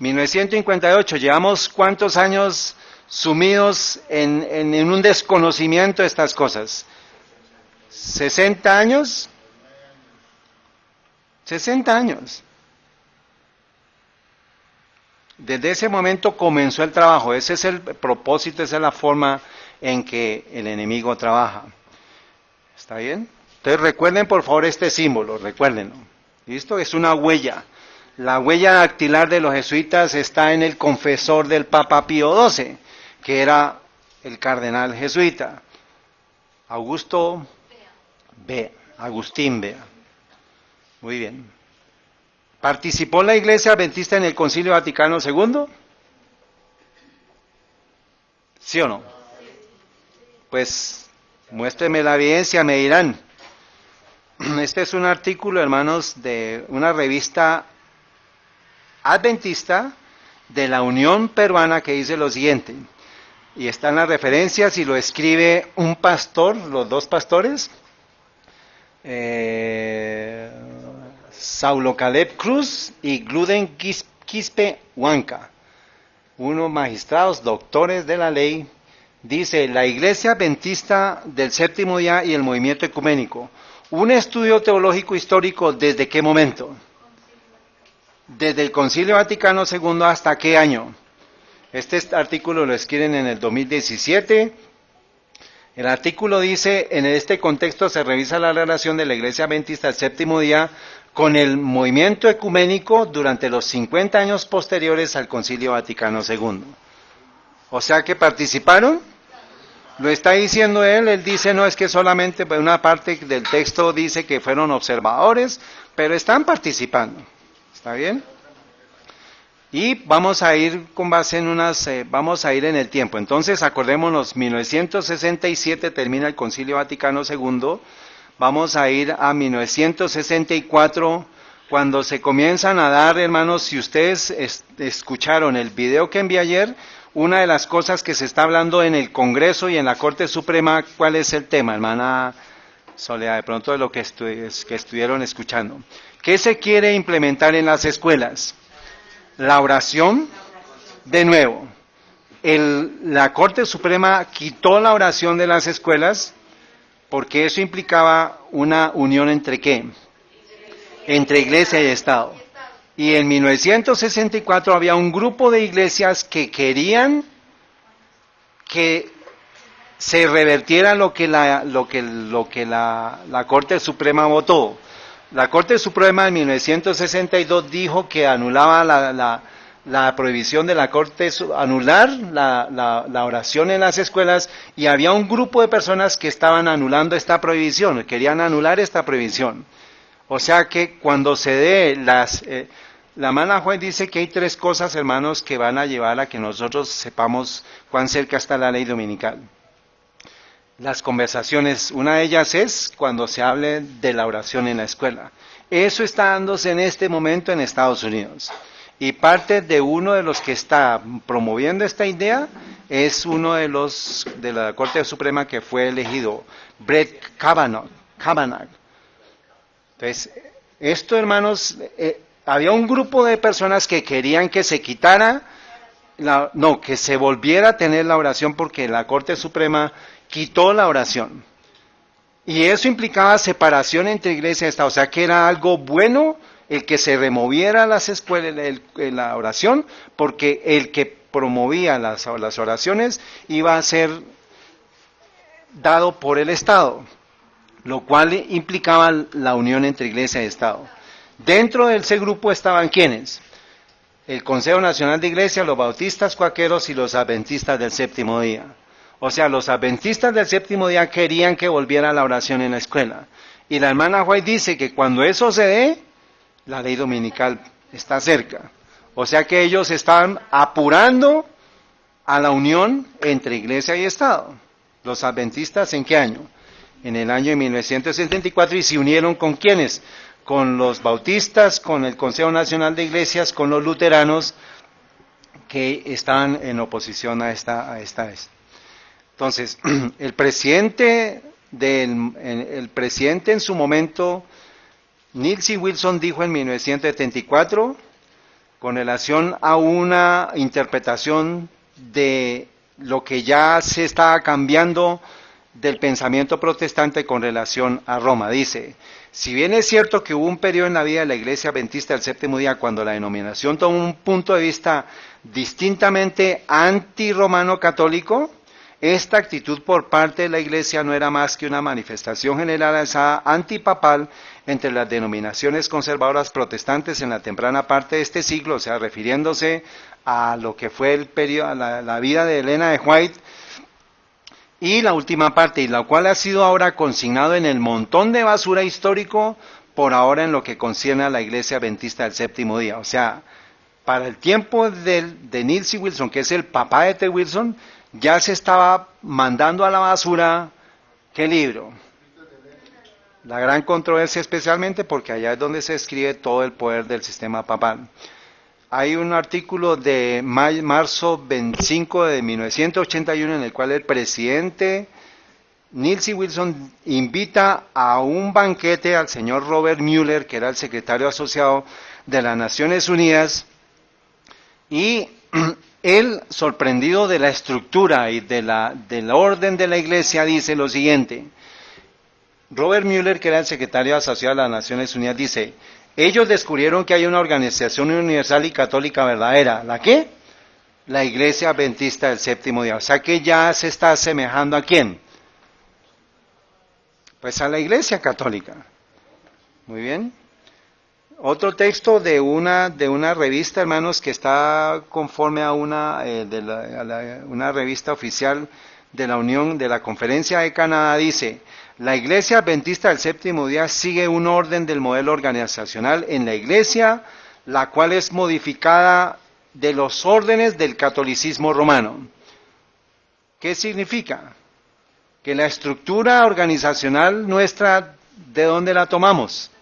1958, llevamos cuántos años sumidos en un desconocimiento de estas cosas. 60 años. 60 años. Desde ese momento comenzó el trabajo. Ese es el propósito, esa es la forma en que el enemigo trabaja. ¿Está bien? Entonces recuerden por favor este símbolo, recuérdenlo. ¿Listo? Es una huella. La huella dactilar de los jesuitas está en el confesor del Papa Pío XII, que era el cardenal jesuita. Agustín Bea. Muy bien. ¿Participó la Iglesia Adventista en el Concilio Vaticano II? ¿Sí o no? Pues muéstreme la evidencia, me dirán. Este es un artículo, hermanos, de una revista adventista de la Unión Peruana que dice lo siguiente, y están las referencias y lo escribe un pastor, los dos pastores, Saulo Caleb Cruz y Gluden Quispe Huanca, unos magistrados, doctores de la ley. Dice, la Iglesia Adventista del Séptimo Día y el Movimiento Ecuménico. Un estudio teológico histórico, ¿desde qué momento? Desde el Concilio Vaticano II, ¿hasta qué año? Este artículo lo escriben en el 2017. El artículo dice, en este contexto se revisa la relación de la Iglesia Adventista del Séptimo Día con el movimiento ecuménico durante los 50 años posteriores al Concilio Vaticano II. O sea que participaron, lo está diciendo él dice no es que solamente una parte del texto dice que fueron observadores, pero están participando, ¿está bien? Y vamos a ir con base en vamos a ir en el tiempo. Entonces acordémonos, 1967 termina el Concilio Vaticano II, vamos a ir a 1964, cuando se comienzan a dar, hermanos, si ustedes escucharon el video que envié ayer, una de las cosas que se está hablando en el Congreso y en la Corte Suprema, ¿cuál es el tema, hermana Soledad? De pronto de lo que estuvieron escuchando. ¿Qué se quiere implementar en las escuelas? La oración, de nuevo. La Corte Suprema quitó la oración de las escuelas porque eso implicaba una unión entre ¿qué? Entre iglesia y Estado. Y en 1964 había un grupo de iglesias que querían que se revertiera lo que la Corte Suprema votó. La Corte Suprema en 1962 dijo que anulaba la prohibición de la Corte, anular la oración en las escuelas, y había un grupo de personas que estaban anulando esta prohibición, querían anular esta prohibición. O sea que cuando se dé la hermana Juez dice que hay tres cosas, hermanos, que van a llevar a que nosotros sepamos cuán cerca está la ley dominical. Las conversaciones, una de ellas es cuando se hable de la oración en la escuela. Eso está dándose en este momento en Estados Unidos. Y parte de uno de los que está promoviendo esta idea es uno de la Corte Suprema que fue elegido, Brett Kavanaugh. Entonces, esto, hermanos, había un grupo de personas que querían que se quitara, que se volviera a tener la oración porque la Corte Suprema quitó la oración. Y eso implicaba separación entre iglesia y Estado. O sea que era algo bueno el que se removiera las escuelas, la oración, porque el que promovía las oraciones iba a ser dado por el Estado, lo cual implicaba la unión entre iglesia y Estado. Dentro de ese grupo estaban ¿quiénes? el Consejo Nacional de Iglesias, los bautistas, cuáqueros y los adventistas del séptimo día. O sea, los adventistas del séptimo día querían que volviera la oración en la escuela. Y la hermana White dice que cuando eso se dé, la ley dominical está cerca. O sea que ellos están apurando a la unión entre iglesia y Estado. Los adventistas, ¿en qué año? En el año de 1974, y se unieron ¿con quiénes? Con los bautistas, con el Consejo Nacional de Iglesias, con los luteranos, que estaban en oposición a esta vez. Entonces, el presidente en su momento, Neil C. Wilson, dijo en 1974, con relación a una interpretación de lo que ya se estaba cambiando del pensamiento protestante con relación a Roma. Dice, si bien es cierto que hubo un periodo en la vida de la Iglesia Adventista del Séptimo Día cuando la denominación tomó un punto de vista distintamente anti-romano católico, esta actitud por parte de la Iglesia no era más que una manifestación generalizada antipapal entre las denominaciones conservadoras protestantes en la temprana parte de este siglo, o sea, refiriéndose a lo que fue el periodo, la vida de Elena de White, y la última parte, y la cual ha sido ahora consignado en el montón de basura histórico, por ahora en lo que concierne a la Iglesia Adventista del Séptimo Día. O sea, para el tiempo de Neil C. Wilson, que es el papá de T. Wilson, ya se estaba mandando a la basura, ¿qué libro? La gran controversia, especialmente porque allá es donde se escribe todo el poder del sistema papal. Hay un artículo de marzo 25 de 1981 en el cual el presidente Neil C. Wilson invita a un banquete al señor Robert Mueller, que era el secretario asociado de las Naciones Unidas, y él, sorprendido de la estructura y del orden de la iglesia, dice lo siguiente. Robert Mueller, que era el secretario asociado de las Naciones Unidas, dice, ellos descubrieron que hay una organización universal y católica verdadera. ¿La qué? La Iglesia Adventista del Séptimo Día. O sea que ya se está asemejando ¿a quién? Pues a la Iglesia Católica. Muy bien. Otro texto de una revista, hermanos, que está conforme a una revista oficial de la Unión, de la Conferencia de Canadá, dice, la Iglesia Adventista del Séptimo Día sigue un orden del modelo organizacional en la Iglesia, la cual es modificada de los órdenes del catolicismo romano. ¿Qué significa? Que la estructura organizacional nuestra, ¿de dónde la tomamos?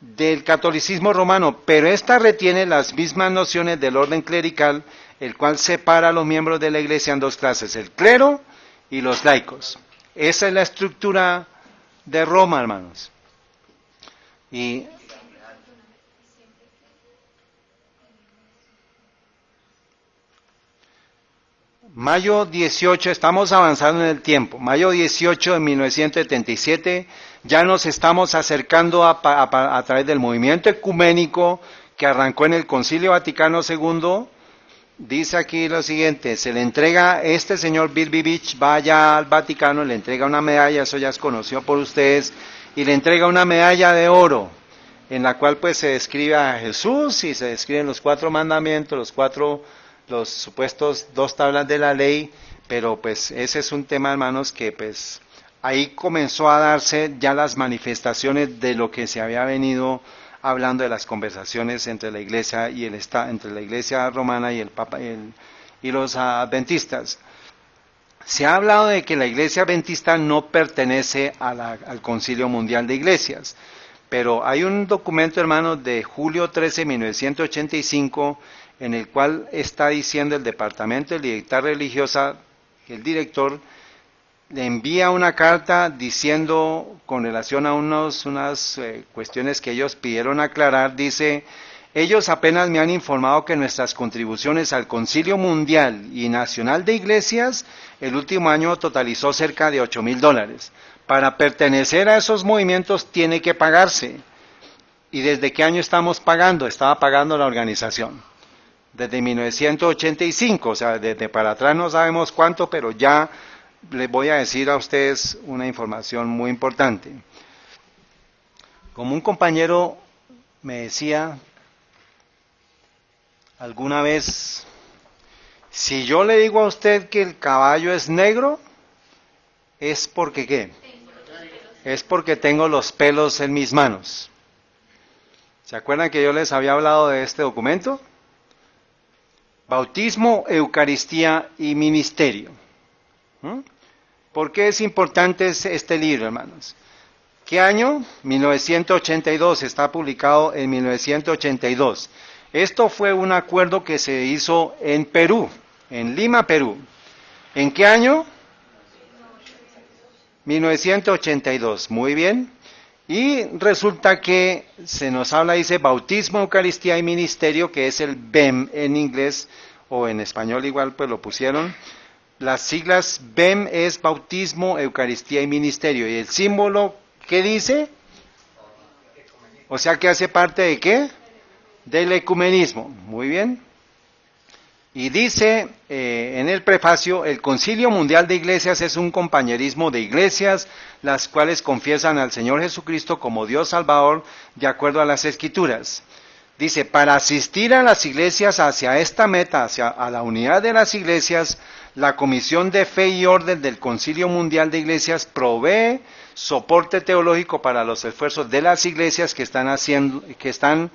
Del catolicismo romano, pero esta retiene las mismas nociones del orden clerical, el cual separa a los miembros de la Iglesia en dos clases, el clero y los laicos. Esa es la estructura de Roma, hermanos. Y mayo 18, estamos avanzando en el tiempo, mayo 18 de 1977, ya nos estamos acercando a través del movimiento ecuménico que arrancó en el Concilio Vaticano II. Dice aquí lo siguiente, se le entrega, este señor Bilbivich va allá al Vaticano, le entrega una medalla, eso ya es conocido por ustedes, y le entrega una medalla de oro, en la cual pues se describe a Jesús y se describen los 4 mandamientos, los supuestos 2 tablas de la ley, pero pues ese es un tema, hermanos, que pues ahí comenzó a darse ya las manifestaciones de lo que se había venido hablando de las conversaciones entre la Iglesia y entre la Iglesia romana y el Papa y los adventistas. Se ha hablado de que la Iglesia adventista no pertenece al Concilio Mundial de Iglesias, pero hay un documento, hermanos, de julio 13, 1985, en el cual está diciendo el Departamento de Libertad Religiosa, el director, le envía una carta diciendo, con relación a unas cuestiones que ellos pidieron aclarar, dice, ellos apenas me han informado que nuestras contribuciones al Concilio Mundial y Nacional de Iglesias el último año totalizó cerca de $8,000. Para pertenecer a esos movimientos tiene que pagarse. ¿Y desde qué año estamos pagando? Estaba pagando la organización. Desde 1985, o sea, desde para atrás no sabemos cuánto, pero ya les voy a decir a ustedes una información muy importante. Como un compañero me decía, ¿Alguna vez, si yo le digo a usted que el caballo es negro, es porque qué? Es porque tengo los pelos en mis manos. ¿Se acuerdan que yo les había hablado de este documento? Bautismo, Eucaristía y Ministerio. ¿Por qué es importante este libro, hermanos? ¿Qué año? 1982, está publicado en 1982. Esto fue un acuerdo que se hizo en Perú, en Lima, Perú. ¿En qué año? 1982, muy bien. Y resulta que se nos habla, dice, bautismo, Eucaristía y ministerio, que es el BEM en inglés, o en español igual pues lo pusieron. Las siglas BEM es bautismo, Eucaristía y ministerio. ¿Y el símbolo qué dice? O sea que hace parte de ¿qué? Del ecumenismo. Muy bien. Y dice en el prefacio, el Concilio Mundial de Iglesias es un compañerismo de iglesias, las cuales confiesan al Señor Jesucristo como Dios Salvador, de acuerdo a las Escrituras. Dice, para asistir a las iglesias hacia esta meta, a la unidad de las iglesias, la Comisión de Fe y Orden del Concilio Mundial de Iglesias provee soporte teológico para los esfuerzos de las iglesias que están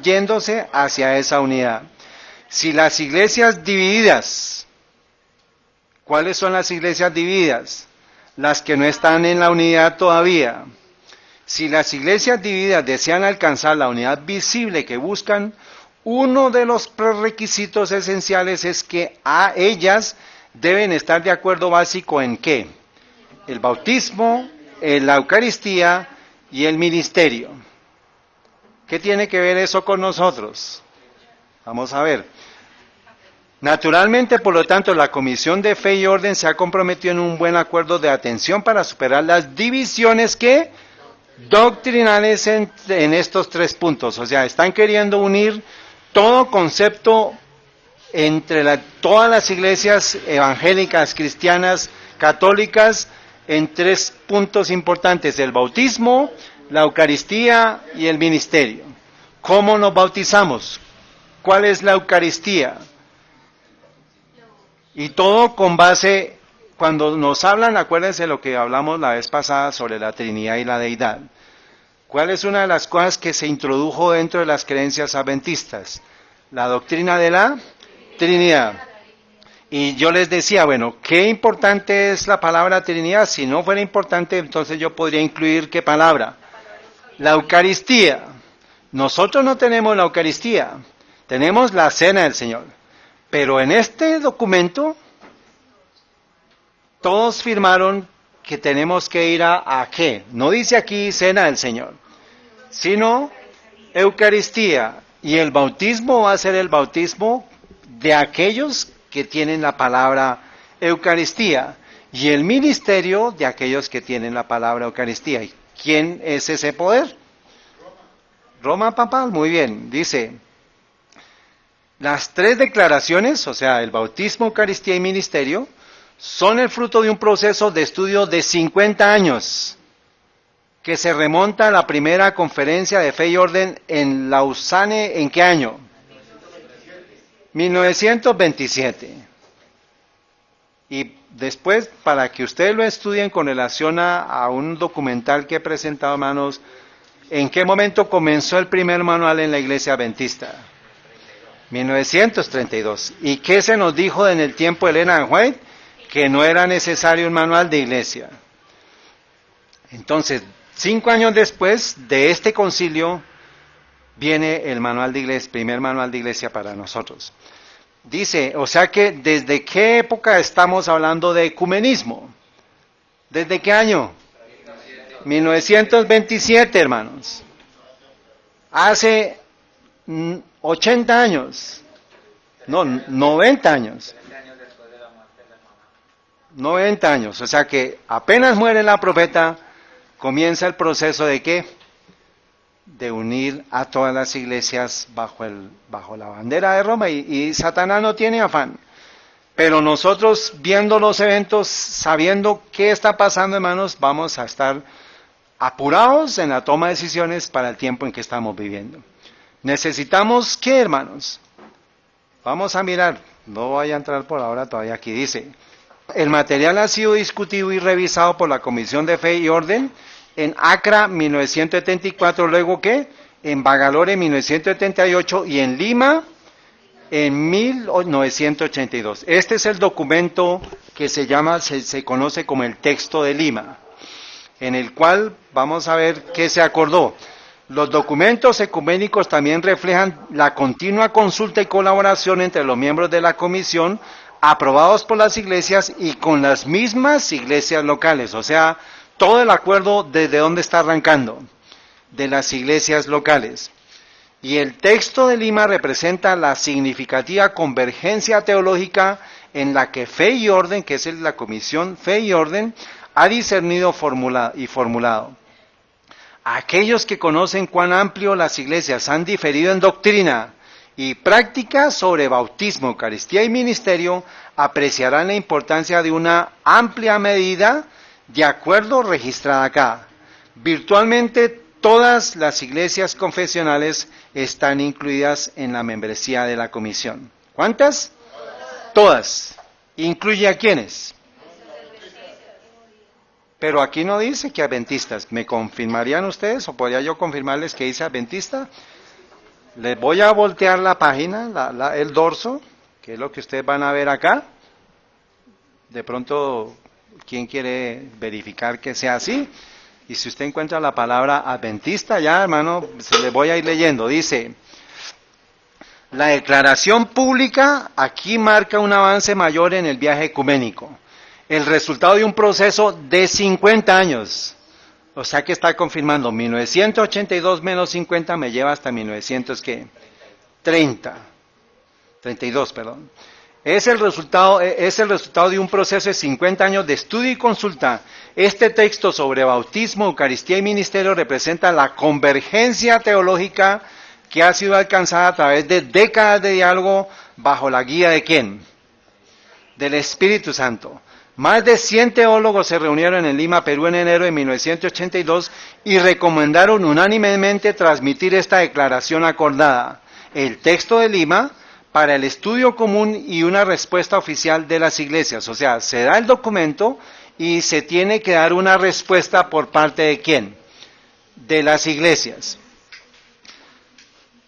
yéndose hacia esa unidad. Si las iglesias divididas, ¿cuáles son las iglesias divididas? Las que no están en la unidad todavía. Si las iglesias divididas desean alcanzar la unidad visible que buscan, uno de los prerequisitos esenciales es que a ellas deben estar de acuerdo básico en ¿qué? El bautismo, la Eucaristía y el ministerio. ¿Qué tiene que ver eso con nosotros? Vamos a ver. Naturalmente, por lo tanto, la Comisión de Fe y Orden se ha comprometido en un buen acuerdo de atención para superar las divisiones que doctrinales en estos tres puntos. O sea, están queriendo unir todo concepto entre todas las iglesias evangélicas, cristianas, católicas, en tres puntos importantes: el bautismo, la Eucaristía y el ministerio. ¿Cómo nos bautizamos? ¿Cuál es la Eucaristía? Y todo con base, cuando nos hablan, acuérdense lo que hablamos la vez pasada sobre la Trinidad y la Deidad. ¿Cuál es una de las cosas que se introdujo dentro de las creencias adventistas? La doctrina de la Trinidad. Y yo les decía, bueno, qué importante es la palabra Trinidad. Si no fuera importante, entonces yo podría incluir ¿qué palabra? La Eucaristía. Nosotros no tenemos la Eucaristía, tenemos la Cena del Señor. Pero en este documento, todos firmaron que tenemos que ir a ¿qué? No dice aquí Cena del Señor, sino Eucaristía. Y el bautismo va a ser el bautismo de aquellos que tienen la palabra Eucaristía. Y el ministerio de aquellos que tienen la palabra Eucaristía. ¿Y quién es ese poder? Roma papal, muy bien. Dice, las tres declaraciones, o sea, el bautismo, Eucaristía y ministerio, son el fruto de un proceso de estudio de 50 años, que se remonta a la primera conferencia de Fe y Orden en Lausanne, ¿en qué año? 1927. Y después, para que ustedes lo estudien con relación a un documental que he presentado, hermanos, ¿en qué momento comenzó el primer manual en la Iglesia Adventista? 1932. ¿Y qué se nos dijo en el tiempo de Ellen White? Que no era necesario un manual de iglesia. Entonces, 5 años después de este concilio, viene el manual de iglesia, primer manual de iglesia para nosotros. Dice, o sea que, ¿desde qué época estamos hablando de ecumenismo? ¿Desde qué año? 1927, hermanos. Hace 80 años. No, 90 años. 90 años. O sea que apenas muere la profeta, comienza el proceso de ¿qué? De unir a todas las iglesias bajo la bandera de Roma, y Satanás no tiene afán. Pero nosotros, viendo los eventos, sabiendo qué está pasando, hermanos, vamos a estar apurados en la toma de decisiones para el tiempo en que estamos viviendo. Necesitamos, ¿qué, hermanos? Vamos a mirar, no voy a entrar por ahora todavía aquí, dice, el material ha sido discutido y revisado por la Comisión de Fe y Orden en Accra 1974, luego ¿qué? En Bangalore 1978 y en Lima en 1982. Este es el documento que se conoce como el texto de Lima, en el cual vamos a ver qué se acordó. Los documentos ecuménicos también reflejan la continua consulta y colaboración entre los miembros de la comisión, aprobados por las iglesias y con las mismas iglesias locales. O sea, todo el acuerdo desde dónde está arrancando, de las iglesias locales. Y el texto de Lima representa la significativa convergencia teológica en la que Fe y Orden, que es la comisión Fe y Orden, ha discernido y formulado. Aquellos que conocen cuán amplio las iglesias han diferido en doctrina y práctica sobre bautismo, Eucaristía y ministerio, apreciarán la importancia de una amplia medida de acuerdo registrada acá. Virtualmente todas las iglesias confesionales están incluidas en la membresía de la comisión. ¿Cuántas? Todas. ¿Incluye a quiénes? Pero aquí no dice que adventistas. ¿Me confirmarían ustedes o podría yo confirmarles que dice adventista? Les voy a voltear la página, el dorso, que es lo que ustedes van a ver acá. De pronto, ¿quién quiere verificar que sea así? Y si usted encuentra la palabra adventista, ya hermano, se le voy a ir leyendo. Dice, la declaración pública aquí marca un avance mayor en el viaje ecuménico. El resultado de un proceso de 50 años. O sea que está confirmando, 1982 menos 50 me lleva hasta 32, perdón. Es el resultado de un proceso de 50 años de estudio y consulta. Este texto sobre bautismo, Eucaristía y ministerio representa la convergencia teológica que ha sido alcanzada a través de décadas de diálogo bajo la guía de ¿quién? Del Espíritu Santo. Más de 100 teólogos se reunieron en Lima, Perú, en enero de 1982 y recomendaron unánimemente transmitir esta declaración acordada, el texto de Lima, para el estudio común y una respuesta oficial de las iglesias. O sea, se da el documento y se tiene que dar una respuesta por parte de ¿quién? De las iglesias.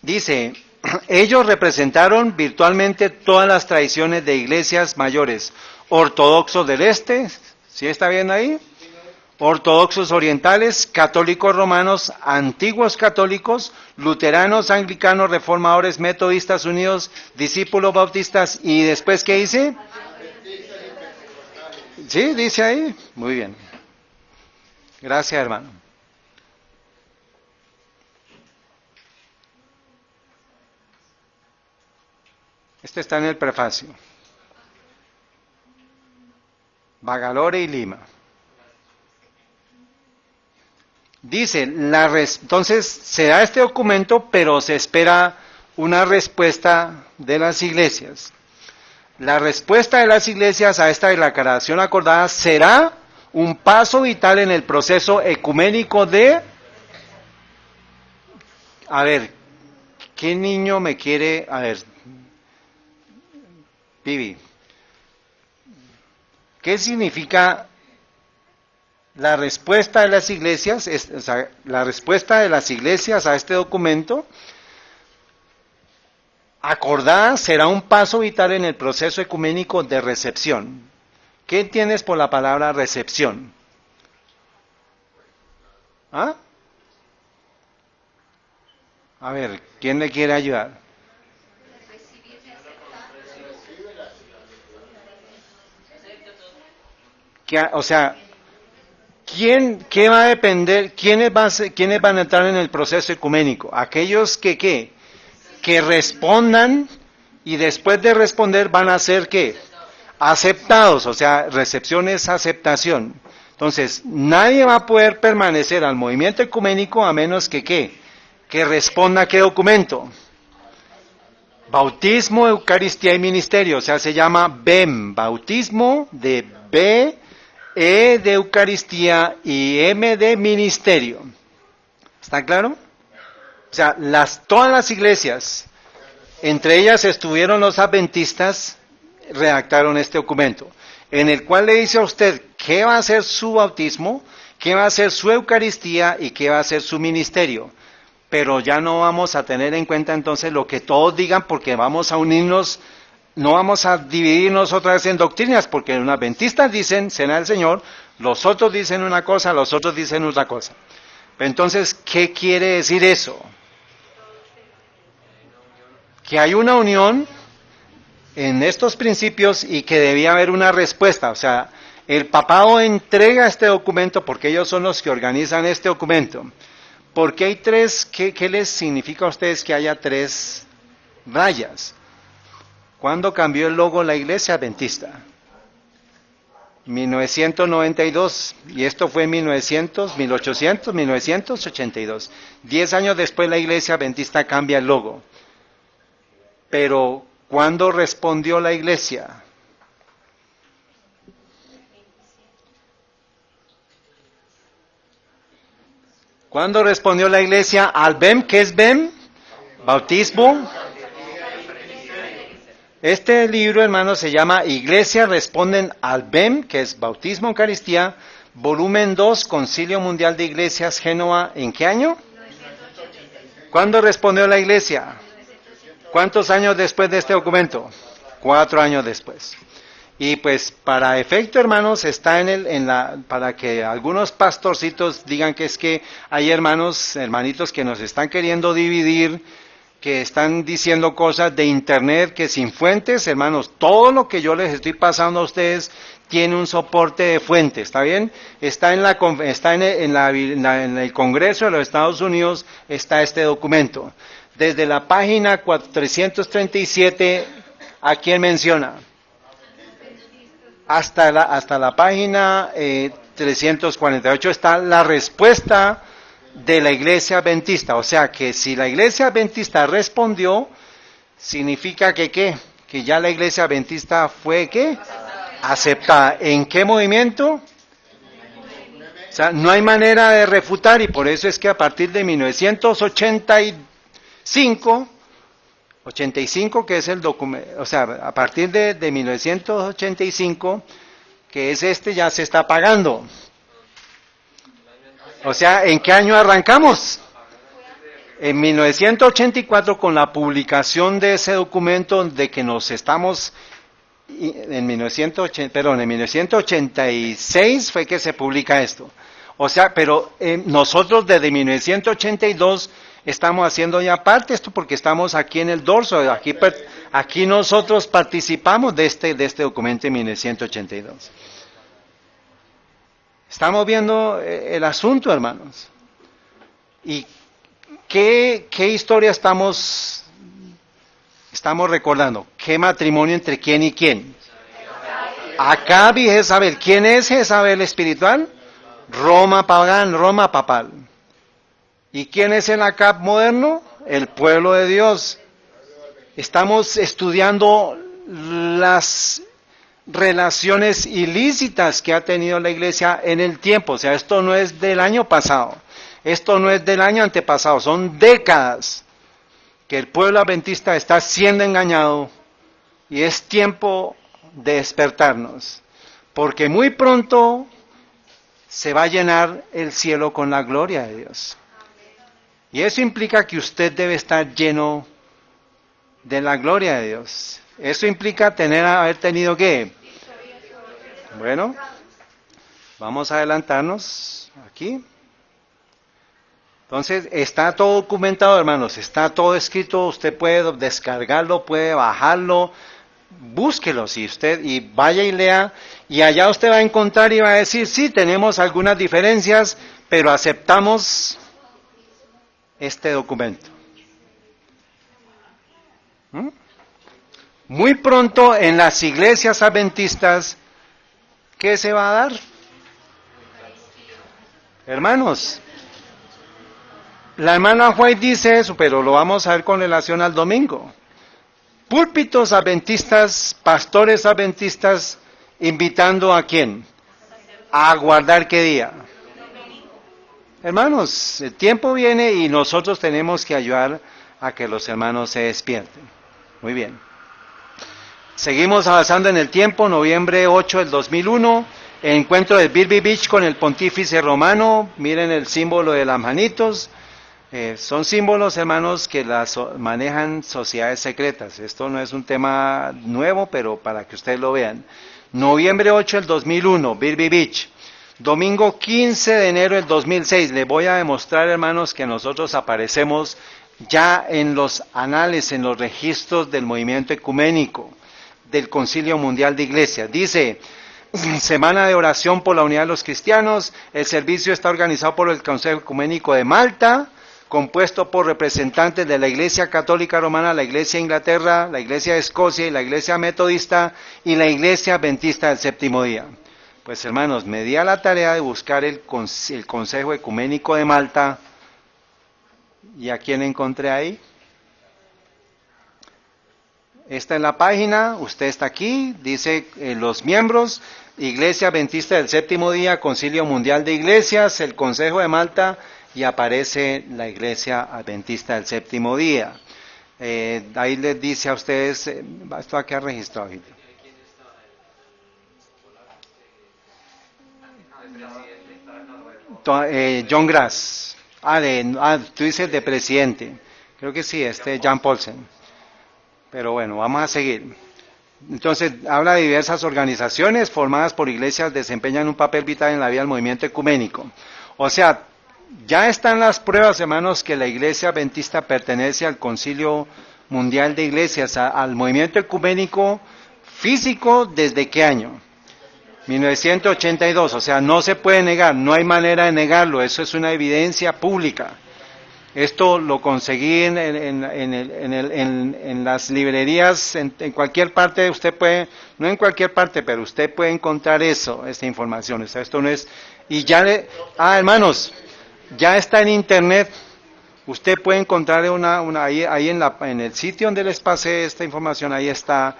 Dice, ellos representaron virtualmente todas las tradiciones de iglesias mayores, ortodoxos del este, ¿sí está bien ahí? Ortodoxos orientales, católicos romanos, antiguos católicos, luteranos, anglicanos, reformadores, metodistas unidos, discípulos bautistas, y después, ¿qué dice? ¿Sí? ¿Dice ahí? Muy bien. Gracias, hermano. Este está en el prefacio. Bangalore y Lima. Dice, entonces se da este documento, pero se espera una respuesta de las iglesias. La respuesta de las iglesias a esta declaración acordada será un paso vital en el proceso ecuménico de... A ver, ¿qué niño me quiere...? A ver, Vivi, ¿qué significa la respuesta de las iglesias? O sea, la respuesta de las iglesias a este documento acordada será un paso vital en el proceso ecuménico de recepción. ¿Qué entiendes por la palabra recepción? ¿Ah? A ver, ¿quién le quiere ayudar? O sea, ¿qué va a depender? ¿Quiénes van a entrar en el proceso ecuménico? Aquellos que respondan y después de responder van a ser ¿qué? Aceptados, o sea, recepción es aceptación. Entonces, nadie va a poder permanecer al movimiento ecuménico a menos que ¿qué? Que responda a qué documento. Bautismo, Eucaristía y ministerio, o sea, se llama BEM, bautismo de B, E de Eucaristía y M de ministerio. ¿Está claro? sea, todas las iglesias, entre ellas estuvieron los adventistas, redactaron este documento, en el cual le dice a usted qué va a ser su bautismo, qué va a ser su Eucaristía y qué va a ser su ministerio. Pero ya no vamos a tener en cuenta entonces lo que todos digan, porque vamos a unirnos, no vamos a dividirnos otra vez en doctrinas, porque los adventistas dicen cena del Señor, los otros dicen una cosa, los otros dicen otra cosa. Entonces, ¿qué quiere decir eso? Que hay una unión en estos principios y que debía haber una respuesta. O sea, el papado entrega este documento porque ellos son los que organizan este documento. ¿Por qué hay tres? ¿Qué les significa a ustedes que haya tres rayas? ¿Cuándo cambió el logo la iglesia adventista? 1992, y esto fue en 1982. 10 años después la iglesia adventista cambia el logo. Pero, ¿cuándo respondió la iglesia? ¿Cuándo respondió la iglesia al BEM? ¿Qué es BEM? Bautismo. Este libro, hermanos, se llama Iglesia Responden al BEM, que es Bautismo, Eucaristía, volumen 2, Concilio Mundial de Iglesias, Génova. ¿En qué año? ¿Cuándo respondió la iglesia? ¿Cuántos años después de este documento? 4 años después. Y pues para efecto, hermanos, está para que algunos pastorcitos digan que es que hay hermanitos que nos están queriendo dividir, que están diciendo cosas de internet que sin fuentes, hermanos, todo lo que yo les estoy pasando a ustedes tiene un soporte de fuente, ¿está bien? Está en el Congreso de los Estados Unidos, está este documento. Desde la página 337, ¿a quién menciona? Hasta la página 348 está la respuesta de la iglesia adventista. O sea que si la iglesia adventista respondió, significa que ¿qué? Que ya la iglesia adventista fue ¿qué? Aceptada. ¿En qué movimiento? O sea, no hay manera de refutar, y por eso es que a partir de 1985, que es el documento, o sea, a partir de 1985, que es ya se está pagando. O sea, ¿en qué año arrancamos? En 1984, con la publicación de ese documento de que nos estamos, en 1986 fue que se publica esto. O sea, pero nosotros desde 1982 estamos haciendo ya parte de esto porque estamos aquí en el dorso, aquí nosotros participamos de este documento en 1982. Estamos viendo el asunto, hermanos. ¿Y qué historia estamos recordando? ¿Qué matrimonio entre quién y quién? Acab y Jezabel. ¿Quién es Jezabel espiritual? Roma papal. ¿Y quién es el Acab moderno? El pueblo de Dios. Estamos estudiando las relaciones ilícitas que ha tenido la iglesia en el tiempo. O sea, esto no es del año pasado, esto no es del año antepasado, son décadas que el pueblo adventista está siendo engañado y es tiempo de despertarnos, porque muy pronto se va a llenar el cielo con la gloria de Dios. Y eso implica que usted debe estar lleno de la gloria de Dios. Eso implica haber tenido ¿qué? Bueno, vamos a adelantarnos aquí. Entonces, está todo documentado, hermanos, está todo escrito, usted puede descargarlo, puede bajarlo, búsquelo y vaya y lea, y allá usted va a encontrar y va a decir, sí, tenemos algunas diferencias, pero aceptamos este documento. Muy pronto en las iglesias adventistas, ¿qué se va a dar? Hermanos, la hermana White dice eso, pero lo vamos a ver con relación al domingo. Púlpitos adventistas, pastores adventistas, invitando ¿a quién? A guardar ¿qué día? Hermanos, el tiempo viene y nosotros tenemos que ayudar a que los hermanos se despierten. Muy bien. Seguimos avanzando en el tiempo, noviembre 8 del 2001, encuentro de Virby Beach con el pontífice romano. Miren el símbolo de las manitos. Son símbolos, hermanos, que manejan sociedades secretas. Esto no es un tema nuevo, pero para que ustedes lo vean. Noviembre 8 del 2001, Virby Beach. Domingo 15 de enero del 2006. Les voy a demostrar, hermanos, que nosotros aparecemos ya en los anales, en los registros del movimiento ecuménico, del Concilio Mundial de Iglesias. Dice: Semana de oración por la unidad de los cristianos. El servicio está organizado por el Consejo Ecuménico de Malta, compuesto por representantes de la Iglesia Católica Romana, la Iglesia de Inglaterra, la Iglesia de Escocia y la Iglesia Metodista y la Iglesia Adventista del Séptimo Día. Pues, hermanos, me di a la tarea de buscar el Consejo Ecuménico de Malta. ¿Y a quién encontré ahí? Esta es la página, usted está aquí, dice los miembros: Iglesia Adventista del Séptimo Día, Concilio Mundial de Iglesias, el Consejo de Malta, y aparece la Iglesia Adventista del Séptimo Día. Ahí les dice a ustedes, esto aquí ha registrado. John Grass. Tú dices de presidente. Creo que sí, Jan Paulsen. Pero bueno, vamos a seguir. Entonces, habla de diversas organizaciones formadas por iglesias, desempeñan un papel vital en la vida del movimiento ecuménico. O sea, ya están las pruebas, hermanos, que la Iglesia Adventista pertenece al Concilio Mundial de Iglesias, al movimiento ecuménico físico. ¿Desde qué año? 1982. O sea, no se puede negar, no hay manera de negarlo, eso es una evidencia pública. Esto lo conseguí en las librerías, en cualquier parte. Usted puede, no en cualquier parte, pero usted puede encontrar esta información. O sea, esto no es, y ya hermanos, ya está en internet. Usted puede encontrar ahí en el sitio donde les pasé esta información, ahí está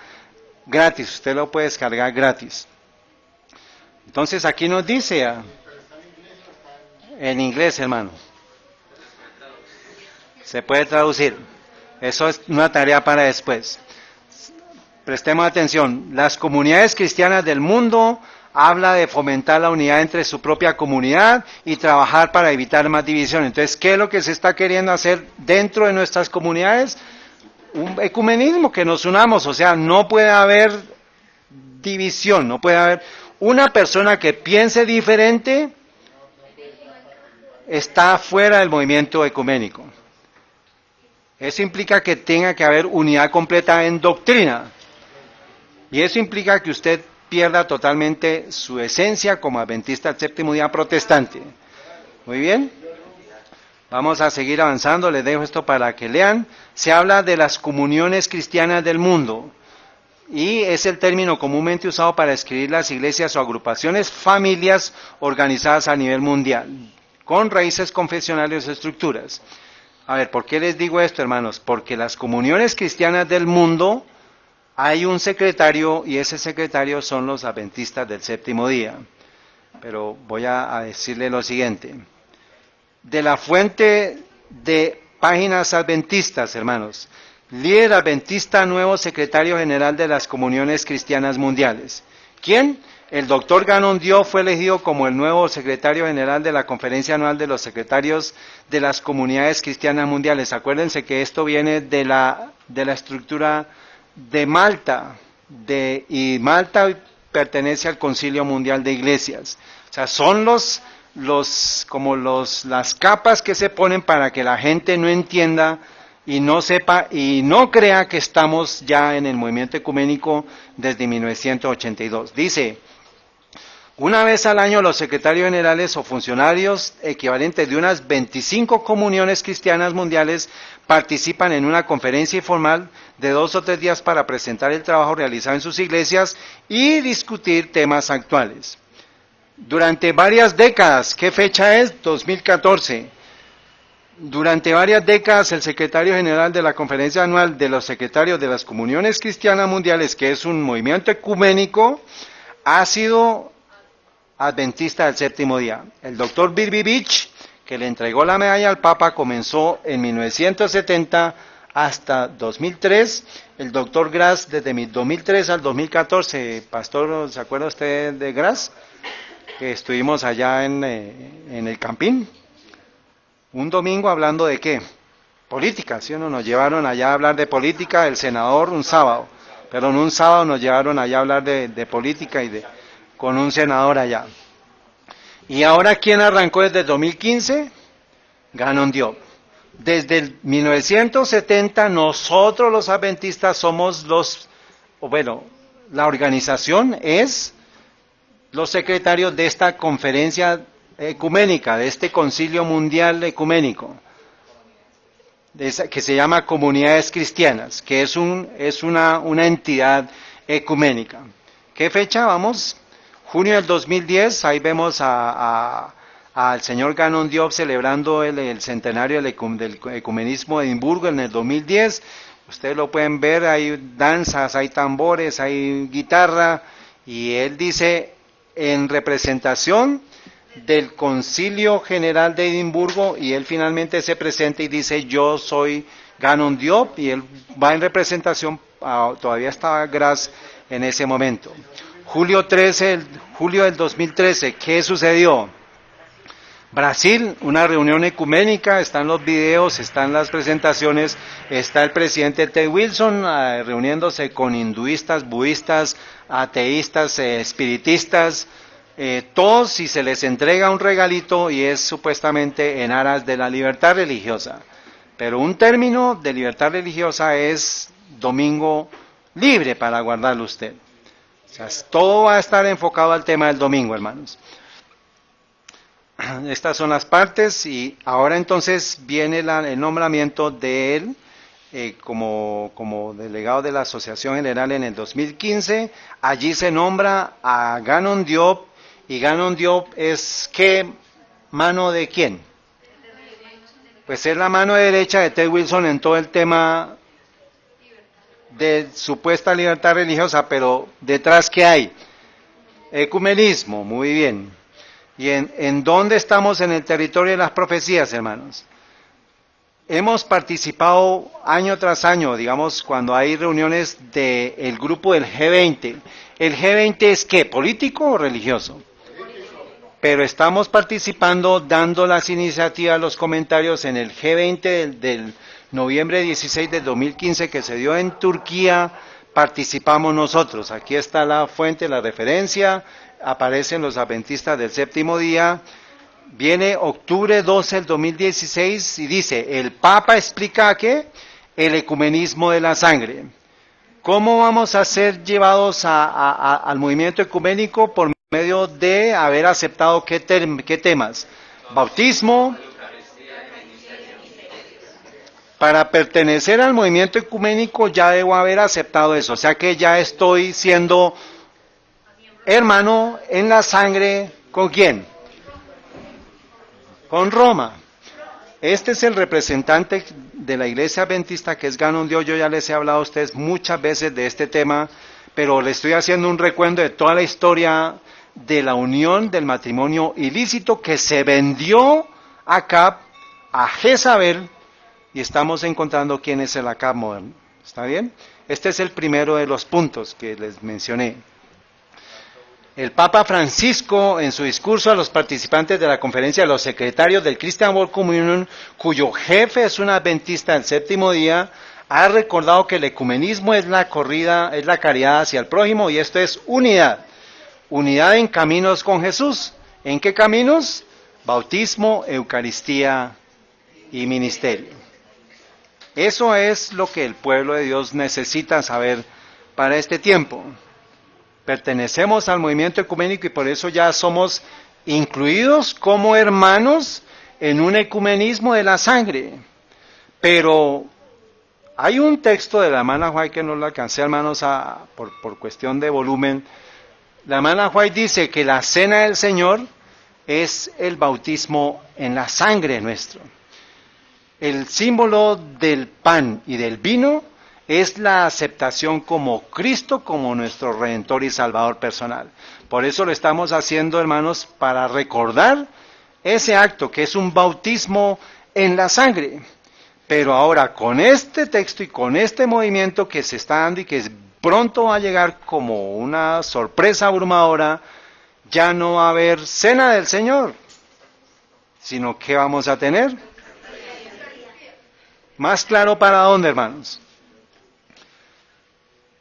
gratis, usted lo puede descargar gratis. Entonces aquí nos dice, en inglés, hermano. Se puede traducir. Eso es una tarea para después. Prestemos atención. Las comunidades cristianas del mundo habla de fomentar la unidad entre su propia comunidad y trabajar para evitar más división. Entonces, ¿qué es lo que se está queriendo hacer dentro de nuestras comunidades? Un ecumenismo, que nos unamos. O sea, no puede haber división, no puede haber una persona que piense diferente, está fuera del movimiento ecuménico. Eso implica que tenga que haber unidad completa en doctrina. Y eso implica que usted pierda totalmente su esencia como adventista del séptimo día protestante. Muy bien. Vamos a seguir avanzando, les dejo esto para que lean. Se habla de las comuniones cristianas del mundo. Y es el término comúnmente usado para describir las iglesias o agrupaciones, familias organizadas a nivel mundial, con raíces confesionales o estructuras. A ver, ¿por qué les digo esto, hermanos? Porque las comuniones cristianas del mundo, hay un secretario, y ese secretario son los adventistas del séptimo día. Pero voy a decirle lo siguiente. De la fuente de páginas adventistas, hermanos: líder adventista, nuevo secretario general de las comuniones cristianas mundiales. ¿Quién? El doctor Gannon Dio fue elegido como el nuevo secretario general de la conferencia anual de los secretarios de las comunidades cristianas mundiales. Acuérdense que esto viene de la estructura de Malta, y Malta pertenece al Concilio Mundial de Iglesias. O sea, son las capas que se ponen para que la gente no entienda y no sepa y no crea que estamos ya en el movimiento ecuménico desde 1982. Dice: una vez al año los secretarios generales o funcionarios equivalentes de unas 25 comuniones cristianas mundiales participan en una conferencia informal de 2 o 3 días para presentar el trabajo realizado en sus iglesias y discutir temas actuales. Durante varias décadas, ¿qué fecha es? 2014. Durante varias décadas, el secretario general de la conferencia anual de los secretarios de las comuniones cristianas mundiales, que es un movimiento ecuménico, ha sido adventista del séptimo día. El doctor Virby Beach, que le entregó la medalla al Papa comenzó en 1970 hasta 2003. El doctor Gras, desde 2003 al 2014, pastor, ¿se acuerda usted de Gras? Que estuvimos allá en el Campín, un domingo hablando de ¿qué? Política, ¿sí o no? Nos llevaron allá a hablar de política, el senador un sábado, pero en un sábado nos llevaron allá a hablar de política con un senador allá. Y ahora, ¿quién arrancó desde 2015? Ganon Diop. Desde el 1970 nosotros los adventistas somos la organización es los secretarios de esta conferencia ecuménica, de este concilio mundial ecuménico, que se llama Comunidades Cristianas, que es una entidad ecuménica. ¿Qué fecha vamos? Junio del 2010, ahí vemos al señor Ganon Diop celebrando el centenario del ecumenismo de Edimburgo en el 2010. Ustedes lo pueden ver, hay danzas, hay tambores, hay guitarra, y él dice, en representación del Concilio General de Edimburgo, y él finalmente se presenta y dice, yo soy Ganon Diop, y él va en representación, todavía estaba Gras en ese momento. Julio del 2013, ¿qué sucedió? Brasil, una reunión ecuménica, están los videos, están las presentaciones, está el presidente Ted Wilson reuniéndose con hinduistas, budistas, ateístas, espiritistas, todos, y se les entrega un regalito y es supuestamente en aras de la libertad religiosa. Pero un término de libertad religiosa es domingo libre para guardarlo usted. O sea, todo va a estar enfocado al tema del domingo, hermanos. Estas son las partes, y ahora entonces viene el nombramiento de él como delegado de la Asociación General en el 2015. Allí se nombra a Ganon Diop, y Ganon Diop es ¿qué mano de quién? Pues es la mano derecha de Ted Wilson en todo el tema de supuesta libertad religiosa, pero detrás ¿qué hay? Ecumenismo, muy bien. ¿Y en dónde estamos en el territorio de las profecías, hermanos? Hemos participado año tras año, digamos, cuando hay reuniones del grupo del G20. ¿El G20 es qué? ¿Político o religioso? Pero estamos participando, dando las iniciativas, los comentarios en el G20 del noviembre 16 del 2015 que se dio en Turquía. Participamos nosotros. Aquí está la fuente, la referencia, aparecen los adventistas del séptimo día. Viene octubre 12 del 2016 y dice, el Papa explica ¿qué? El ecumenismo de la sangre. ¿Cómo vamos a ser llevados al movimiento ecuménico? Por medio de haber aceptado ¿qué temas? Bautismo. Para pertenecer al movimiento ecuménico ya debo haber aceptado eso, o sea que ya estoy siendo hermano en la sangre, ¿con quién? Con Roma. Este es el representante de la iglesia adventista, que es Ganon Diop. Yo ya les he hablado a ustedes muchas veces de este tema, pero les estoy haciendo un recuento de toda la historia de la unión del matrimonio ilícito que se vendió a Acab, a Jezabel, y estamos encontrando quién es el Acab moderno. ¿Está bien? Este es el primero de los puntos que les mencioné. El Papa Francisco, en su discurso a los participantes de la conferencia de los secretarios del Christian World Communion, cuyo jefe es un adventista del séptimo día, ha recordado que el ecumenismo es la caridad hacia el prójimo, y esto es unidad. Unidad en caminos con Jesús. ¿En qué caminos? Bautismo, Eucaristía y ministerio. Eso es lo que el pueblo de Dios necesita saber para este tiempo. Pertenecemos al movimiento ecuménico y por eso ya somos incluidos como hermanos en un ecumenismo de la sangre. Pero hay un texto de la hermana White que no lo alcancé, hermanos, por cuestión de volumen. La hermana White dice que la cena del Señor es el bautismo en la sangre nuestro. El símbolo del pan y del vino es la aceptación como Cristo, como nuestro Redentor y Salvador personal. Por eso lo estamos haciendo, hermanos, para recordar ese acto que es un bautismo en la sangre. Pero ahora con este texto y con este movimiento que se está dando y que pronto va a llegar como una sorpresa abrumadora, ya no va a haber cena del Señor, sino que vamos a tener. Más claro para dónde, hermanos.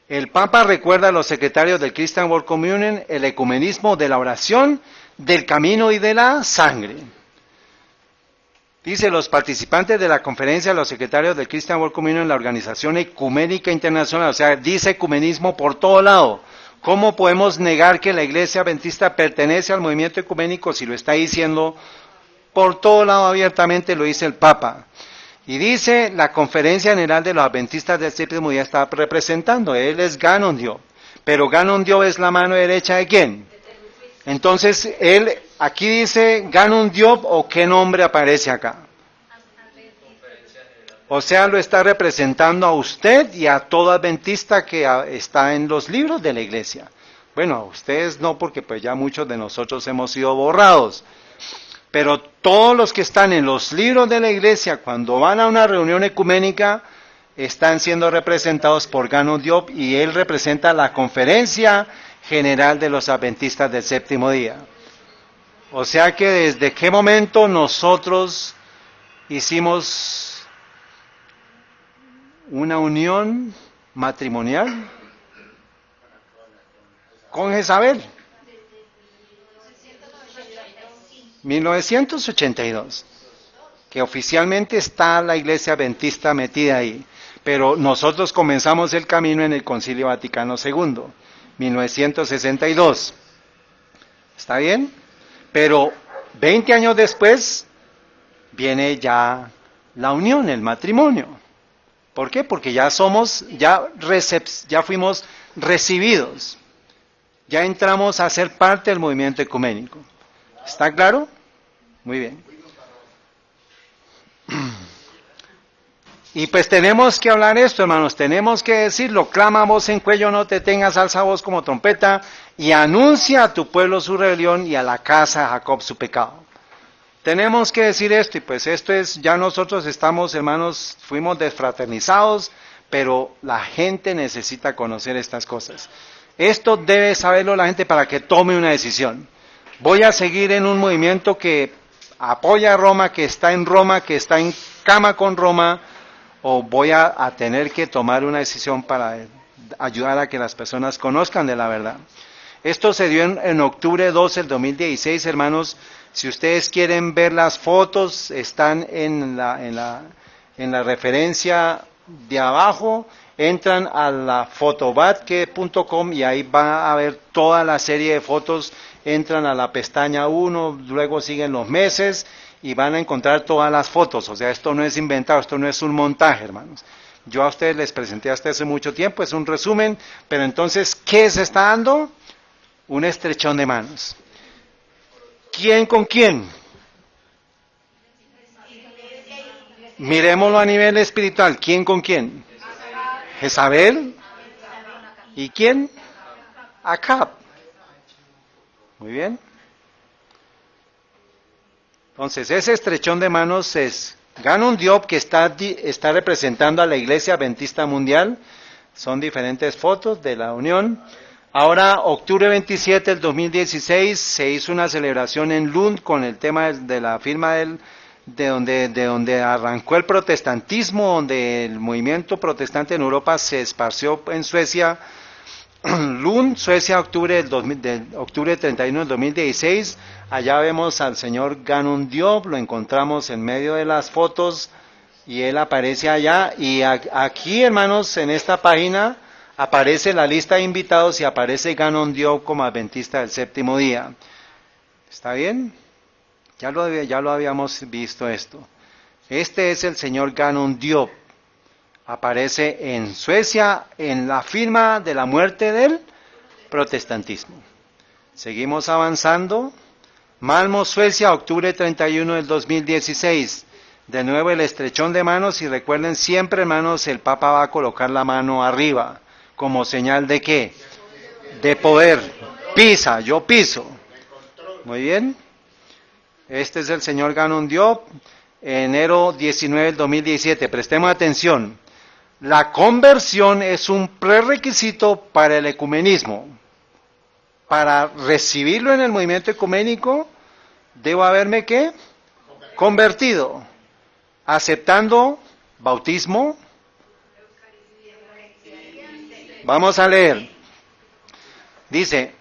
El Papa recuerda a los secretarios del Christian World Communion el ecumenismo de la oración, del camino y de la sangre. Dice, los participantes de la conferencia, los secretarios del Christian World Communion, la Organización Ecuménica Internacional, o sea, dice ecumenismo por todo lado. ¿Cómo podemos negar que la Iglesia Adventista pertenece al movimiento ecuménico si lo está diciendo por todo lado abiertamente, lo dice el Papa? Y dice, la Conferencia General de los Adventistas del Séptimo Día está representando, él es Ganon Diop, pero Ganon Diop es la mano derecha ¿de quién? Entonces, él, aquí dice Ganon Diop, ¿o qué nombre aparece acá? O sea, lo está representando a usted y a todo adventista que está en los libros de la iglesia. Bueno, a ustedes no, porque pues ya muchos de nosotros hemos sido borrados. Pero todos los que están en los libros de la iglesia, cuando van a una reunión ecuménica, están siendo representados por Ganon Diop y él representa la Conferencia General de los Adventistas del Séptimo Día. O sea que desde qué momento nosotros hicimos una unión matrimonial con Jezabel. 1982, que oficialmente está la Iglesia Adventista metida ahí, pero nosotros comenzamos el camino en el Concilio Vaticano II, 1962. ¿Está bien? Pero 20 años después viene ya la unión, el matrimonio. ¿Por qué? Porque ya fuimos recibidos, ya entramos a ser parte del movimiento ecuménico. ¿Está claro? Muy bien. Y pues tenemos que hablar esto, hermanos, tenemos que decirlo, clama voz en cuello, no te tengas, alza voz como trompeta, y anuncia a tu pueblo su rebelión y a la casa de Jacob su pecado. Tenemos que decir esto, y pues esto es, ya nosotros estamos, hermanos, fuimos desfraternizados, pero la gente necesita conocer estas cosas. Esto debe saberlo la gente para que tome una decisión. Voy a seguir en un movimiento que apoya a Roma, que está en cama con Roma, o voy a tener que tomar una decisión para ayudar a que las personas conozcan de la verdad. Esto se dio en octubre 12 del 2016, hermanos. Si ustedes quieren ver las fotos, están en la referencia de abajo. Entran a la fotobatque.com y ahí va a ver toda la serie de fotos. Entran a la pestaña 1, luego siguen los meses y van a encontrar todas las fotos. O sea, esto no es inventado, esto no es un montaje, hermanos. Yo a ustedes les presenté hasta hace mucho tiempo, es un resumen, pero entonces, ¿qué se está dando? Un estrechón de manos. ¿Quién con quién? Miremoslo a nivel espiritual. ¿Quién con quién? Jezabel. ¿Y quién? Acab. Muy bien. Entonces, ese estrechón de manos es Ganon Diop, que está representando a la Iglesia Adventista Mundial. Son diferentes fotos de la unión. Ahora, octubre 27 del 2016, se hizo una celebración en Lund con el tema de la firma de donde arrancó el protestantismo, donde el movimiento protestante en Europa se esparció en Suecia. Lund, Suecia, octubre 31 del 2016. Allá vemos al señor Ganon Diop, lo encontramos en medio de las fotos y él aparece allá. Y aquí, hermanos, en esta página aparece la lista de invitados y aparece Ganon Diop como adventista del séptimo día. ¿Está bien? Ya lo habíamos visto esto. Este es el señor Ganon Diop. Aparece en Suecia en la firma de la muerte del protestantismo. Seguimos avanzando. Malmo, Suecia, octubre 31 del 2016. De nuevo el estrechón de manos y recuerden siempre, hermanos, el Papa va a colocar la mano arriba. ¿Como señal de qué? De poder. Pisa, yo piso. Muy bien. Este es el señor Ganun Diop, enero 19 del 2017. Prestemos atención. La conversión es un prerequisito para el ecumenismo. Para recibirlo en el movimiento ecuménico, debo haberme ¿qué? Convertido, aceptando bautismo. Vamos a leer. Dice,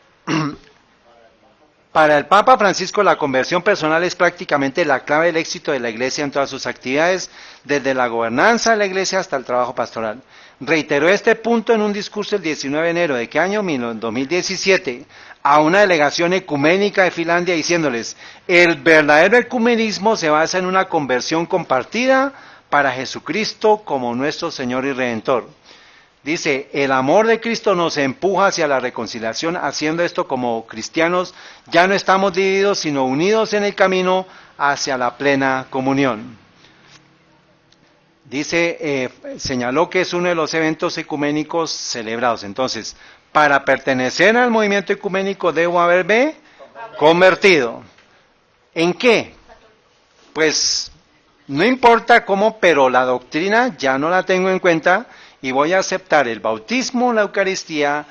para el Papa Francisco la conversión personal es prácticamente la clave del éxito de la Iglesia en todas sus actividades, desde la gobernanza de la Iglesia hasta el trabajo pastoral. Reiteró este punto en un discurso el 19 de enero de ¿qué año? 2017, a una delegación ecuménica de Finlandia diciéndoles, el verdadero ecumenismo se basa en una conversión compartida para Jesucristo como nuestro Señor y Redentor. Dice, el amor de Cristo nos empuja hacia la reconciliación, haciendo esto como cristianos, ya no estamos divididos, sino unidos en el camino hacia la plena comunión. Dice, señaló que es uno de los eventos ecuménicos celebrados. Entonces, para pertenecer al movimiento ecuménico debo haberme convertido. ¿En qué? Pues, no importa cómo, pero la doctrina ya no la tengo en cuenta, y voy a aceptar el bautismo, la Eucaristía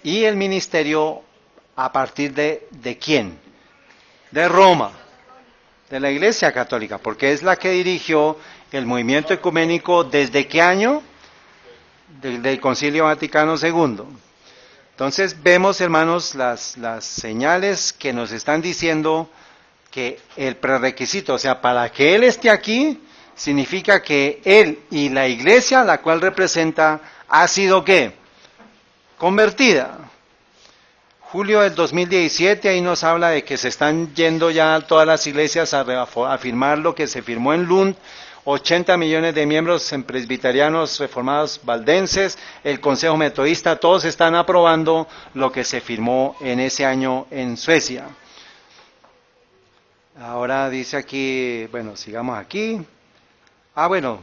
y el ministerio a partir de ¿quién? De Roma, de la Iglesia Católica, porque es la que dirigió el movimiento ecuménico ¿desde qué año? Del Concilio Vaticano II. Entonces vemos, hermanos, las señales que nos están diciendo que el prerequisito, o sea, para que Él esté aquí, significa que Él y la Iglesia, la cual representa, ha sido ¿qué? Convertida. Julio del 2017, ahí nos habla de que se están yendo ya todas las iglesias a firmar lo que se firmó en Lund, 80 millones de miembros en presbiterianos reformados valdenses, el Consejo Metodista, todos están aprobando lo que se firmó en ese año en Suecia. Ahora dice aquí, bueno, sigamos aquí. Bueno,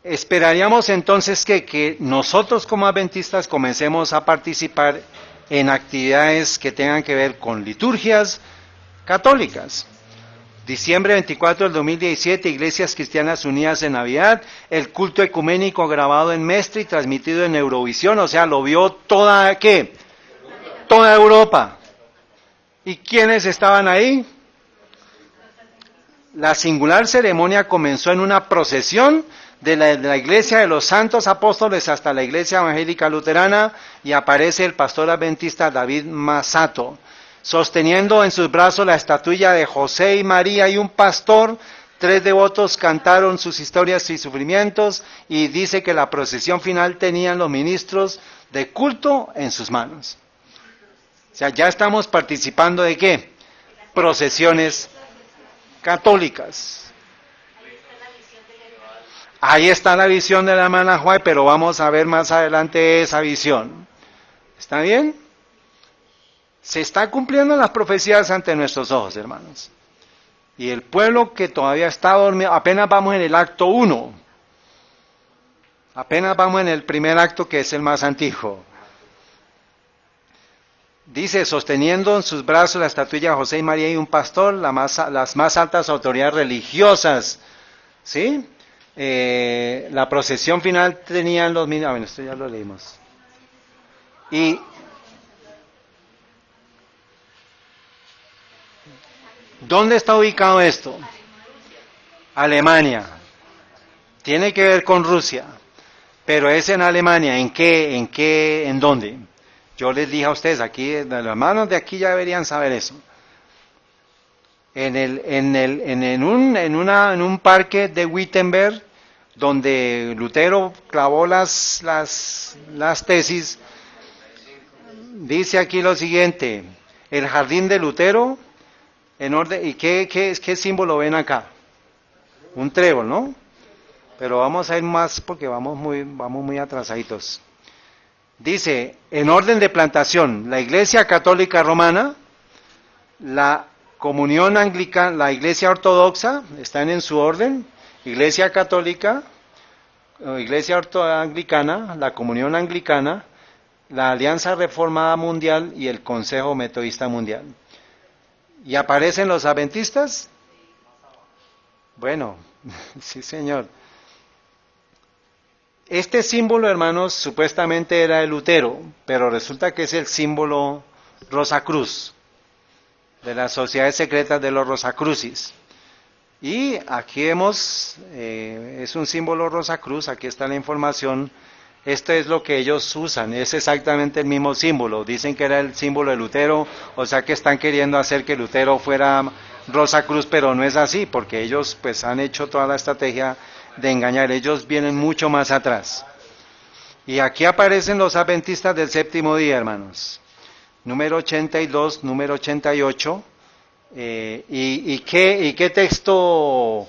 esperaríamos entonces que nosotros como adventistas comencemos a participar en actividades que tengan que ver con liturgias católicas. Diciembre 24 del 2017, Iglesias Cristianas Unidas en Navidad, el culto ecuménico grabado en Mestre y transmitido en Eurovisión, o sea, lo vio toda, ¿qué? Toda Europa. ¿Y quiénes estaban ahí? La singular ceremonia comenzó en una procesión de la Iglesia de los Santos Apóstoles hasta la Iglesia Evangélica Luterana y aparece el pastor adventista David Masato, sosteniendo en sus brazos la estatuilla de José y María y un pastor. 3 devotos cantaron sus historias y sufrimientos y dice que la procesión final tenían los ministros de culto en sus manos. O sea, ya estamos participando de ¿qué? Procesiones católicas. Ahí está la visión de la hermana Juárez, pero vamos a ver más adelante esa visión. ¿Está bien? Se está cumpliendo las profecías ante nuestros ojos, hermanos. Y el pueblo que todavía está dormido, apenas vamos en el acto 1. Apenas vamos en el primer acto, que es el más antiguo. Dice, sosteniendo en sus brazos la estatuilla de José y María y un pastor, las más altas autoridades religiosas, ¿sí? La procesión final tenían los ministros, bueno, esto ya lo leímos. Y ¿dónde está ubicado esto? Alemania. Tiene que ver con Rusia, pero es en Alemania. ¿En dónde? Yo les dije a ustedes, aquí, los hermanos de aquí ya deberían saber eso. En un parque de Wittenberg, donde Lutero clavó las tesis, dice aquí lo siguiente: el jardín de Lutero, en orden, ¿y qué símbolo ven acá? Un trébol, ¿no? Pero vamos a ir más porque vamos muy atrasaditos. Dice, en orden de plantación, la Iglesia Católica Romana, la Comunión Anglicana, la Iglesia Ortodoxa, están en su orden, Iglesia Católica, Iglesia Anglicana, la Comunión Anglicana, la Alianza Reformada Mundial y el Consejo Metodista Mundial. ¿Y aparecen los adventistas? Bueno, sí señor. Este símbolo, hermanos, supuestamente era el Lutero, pero resulta que es el símbolo Rosacruz, de las sociedades secretas de los Rosacrucis. Y aquí vemos, es un símbolo Rosacruz, aquí está la información. Esto es lo que ellos usan, es exactamente el mismo símbolo. Dicen que era el símbolo de Lutero, o sea que están queriendo hacer que Lutero fuera Rosacruz, pero no es así, porque ellos pues han hecho toda la estrategia de engañar. Ellos vienen mucho más atrás. Y aquí aparecen los adventistas del séptimo día, hermanos. Número 82, número 88. ¿Y qué texto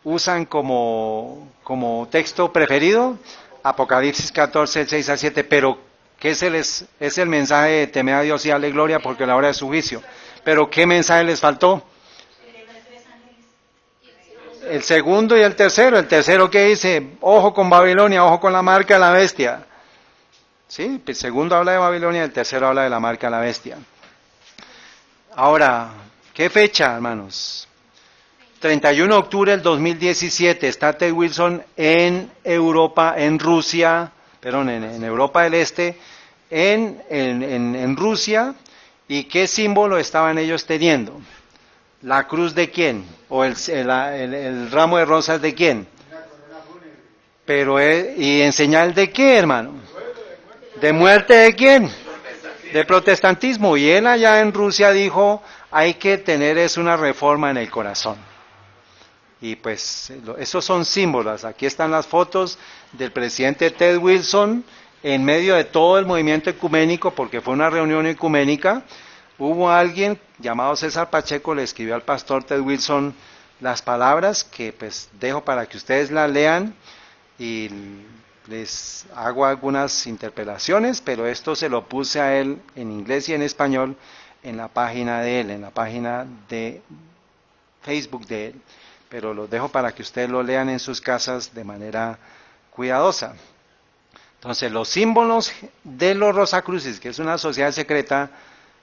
usan como texto preferido? Apocalipsis 14, 6 a 7, pero ¿qué es el mensaje de temer a Dios y darle gloria porque la hora de su juicio? Pero ¿qué mensaje les faltó? El segundo y el tercero ¿qué dice? Ojo con Babilonia, ojo con la marca de la bestia. Sí, el segundo habla de Babilonia, el tercero habla de la marca de la bestia. Ahora, ¿qué fecha, hermanos? 31 de octubre del 2017, está Ted Wilson en Europa, en Rusia, perdón, en Europa del Este, en Rusia, ¿y qué símbolo estaban ellos teniendo? ¿La cruz de quién? ¿O el ramo de rosas de quién? Pero, ¿y en señal de qué, hermano? ¿De muerte de quién? De protestantismo. Y él allá en Rusia dijo, hay que tener una reforma en el corazón. Y pues esos son símbolos. Aquí están las fotos del presidente Ted Wilson en medio de todo el movimiento ecuménico, porque fue una reunión ecuménica. Hubo alguien llamado César Pacheco, le escribió al pastor Ted Wilson las palabras que pues dejo para que ustedes las lean y les hago algunas interpelaciones, pero esto se lo puse a él en inglés y en español en la página de él, en la página de Facebook de él. Pero los dejo para que ustedes lo lean en sus casas de manera cuidadosa. Entonces, los símbolos de los Rosacrucis, que es una sociedad secreta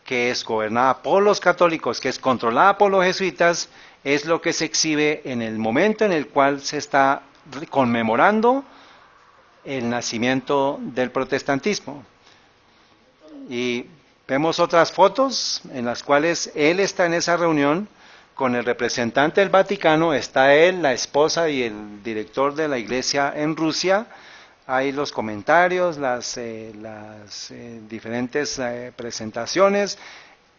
que es gobernada por los católicos, que es controlada por los jesuitas, es lo que se exhibe en el momento en el cual se está conmemorando el nacimiento del protestantismo. Y vemos otras fotos en las cuales él está en esa reunión con el representante del Vaticano, está él, la esposa y el director de la iglesia en Rusia. Hay los comentarios, las diferentes presentaciones.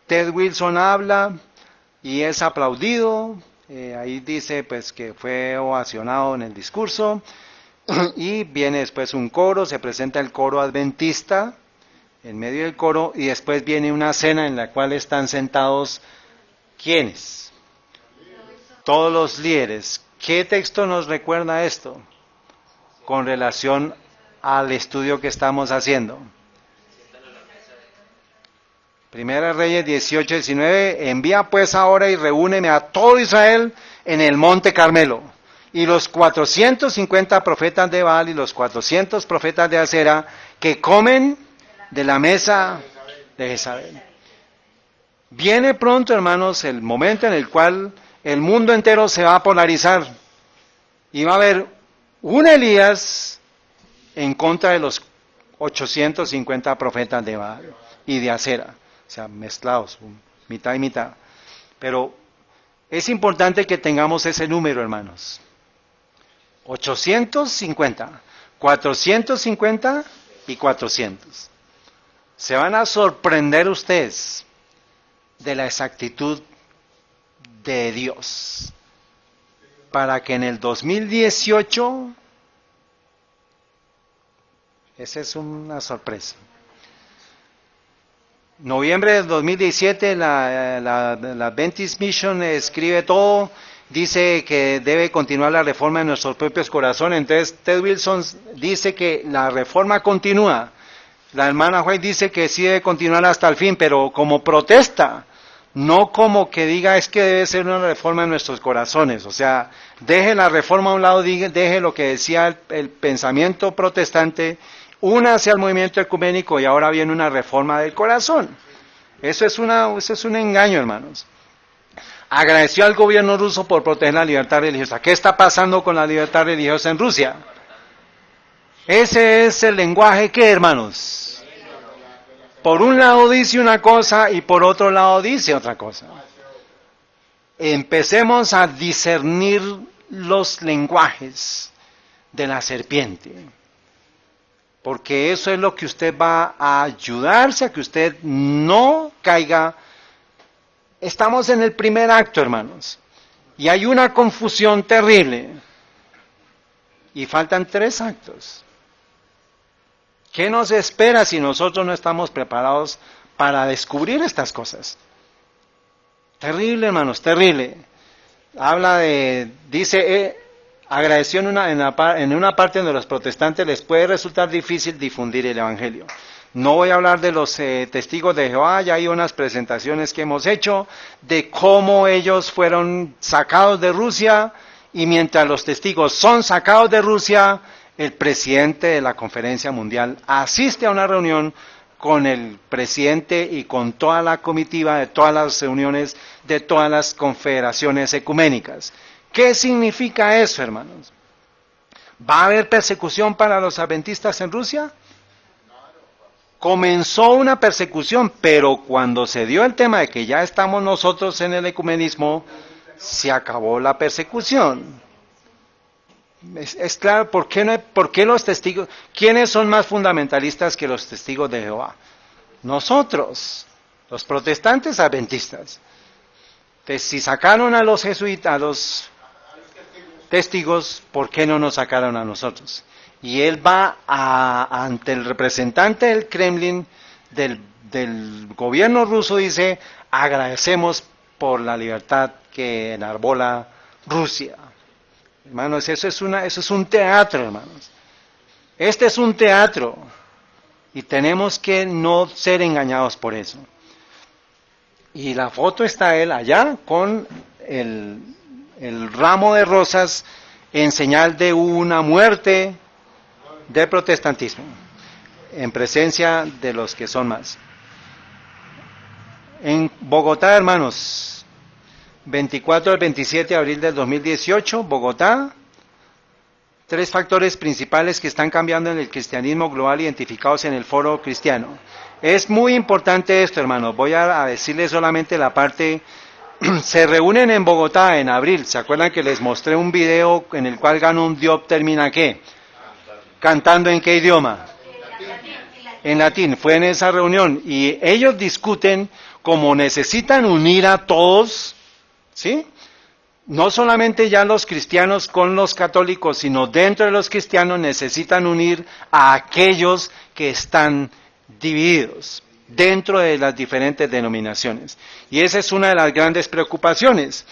Ted Wilson habla y es aplaudido. Ahí dice pues que fue ovacionado en el discurso. Y viene después un coro, se presenta el coro adventista en medio del coro y después viene una cena en la cual están sentados ¿quiénes? Todos los líderes. ¿Qué texto nos recuerda esto? Con relación al estudio que estamos haciendo. Primera Reyes 18, 19, envía pues ahora y reúneme a todo Israel en el monte Carmelo. Y los 450 profetas de Baal y los 400 profetas de Acera que comen de la mesa de Jezabel. Viene pronto, hermanos, el momento en el cual el mundo entero se va a polarizar y va a haber un Elías en contra de los 850 profetas de Baal y de Acera, o sea, mezclados, mitad y mitad. Pero es importante que tengamos ese número, hermanos. 850, 450 y 400. Se van a sorprender ustedes de la exactitud de Dios para que en el 2018, esa es una sorpresa. Noviembre del 2017, la Adventist Mission escribe todo, dice que debe continuar la reforma en nuestros propios corazones. Entonces Ted Wilson dice que la reforma continúa. La hermana White dice que sí debe continuar hasta el fin, pero como protesta, no como que diga es que debe ser una reforma en nuestros corazones. O sea, deje la reforma a un lado, deje lo que decía el pensamiento protestante, únase al movimiento ecuménico y ahora viene una reforma del corazón. Eso es un engaño, hermanos. Agradeció al gobierno ruso por proteger la libertad religiosa. ¿Qué está pasando con la libertad religiosa en Rusia? Ese es el lenguaje que, hermanos. Por un lado dice una cosa y por otro lado dice otra cosa. Empecemos a discernir los lenguajes de la serpiente. Porque eso es lo que usted va a ayudarse a que usted no caiga. Estamos en el primer acto, hermanos. Y hay una confusión terrible. Y faltan 3 actos. ¿Qué nos espera si nosotros no estamos preparados para descubrir estas cosas? Terrible, hermanos, terrible. Dice, agradeció en una parte donde los protestantes les puede resultar difícil difundir el evangelio. No voy a hablar de los testigos de Jehová, ya hay unas presentaciones que hemos hecho de cómo ellos fueron sacados de Rusia, y mientras los testigos son sacados de Rusia, el presidente de la Conferencia Mundial asiste a una reunión con el presidente y con toda la comitiva de todas las reuniones de todas las confederaciones ecuménicas. ¿Qué significa eso, hermanos? ¿Va a haber persecución para los adventistas en Rusia? Comenzó una persecución, pero cuando se dio el tema de que ya estamos nosotros en el ecumenismo, se acabó la persecución. Es claro, ¿por qué los testigos? ¿Quiénes son más fundamentalistas que los testigos de Jehová? Nosotros, los protestantes adventistas. Entonces, si sacaron a los jesuitas, a los testigos, ¿por qué no nos sacaron a nosotros? Y él va ante el representante del Kremlin, del gobierno ruso, dice, agradecemos por la libertad que enarbola Rusia. Hermanos, eso es un teatro, hermanos. Este es un teatro. Y tenemos que no ser engañados por eso. Y la foto está él allá con el ramo de rosas en señal de una muerte del protestantismo, en presencia de los que son más. En Bogotá, hermanos, 24 al 27 de abril del 2018, Bogotá. 3 factores principales que están cambiando en el cristianismo global identificados en el foro cristiano. Es muy importante esto, hermanos. Voy a decirles solamente la parte. Se reúnen en Bogotá en abril. ¿Se acuerdan que les mostré un video en el cual Ganon Diop termina qué? ¿Cantando en qué idioma? En latín. Fue en esa reunión. Y ellos discuten cómo necesitan unir a todos, ¿sí? No solamente ya los cristianos con los católicos, sino dentro de los cristianos necesitan unir a aquellos que están divididos dentro de las diferentes denominaciones. Y esa es una de las grandes preocupaciones.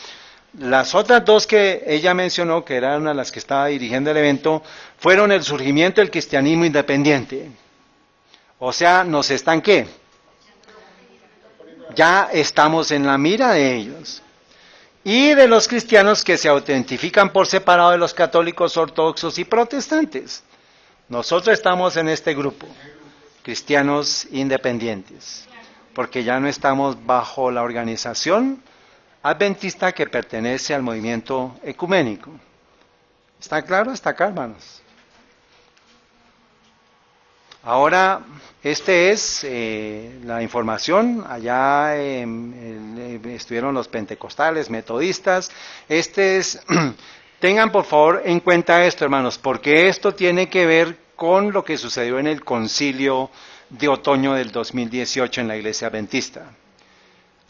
Las otras 2 que ella mencionó, que eran una de las que estaba dirigiendo el evento, fueron el surgimiento del cristianismo independiente. O sea, ¿nos están qué? Ya estamos en la mira de ellos. Y de los cristianos que se autentifican por separado de los católicos, ortodoxos y protestantes. Nosotros estamos en este grupo, cristianos independientes, porque ya no estamos bajo la organización adventista que pertenece al movimiento ecuménico. ¿Está claro? ¿Está acá, hermanos? Ahora, este es la información. Allá estuvieron los pentecostales, metodistas. Tengan por favor en cuenta esto, hermanos, porque esto tiene que ver con lo que sucedió en el concilio de otoño del 2018 en la Iglesia Adventista.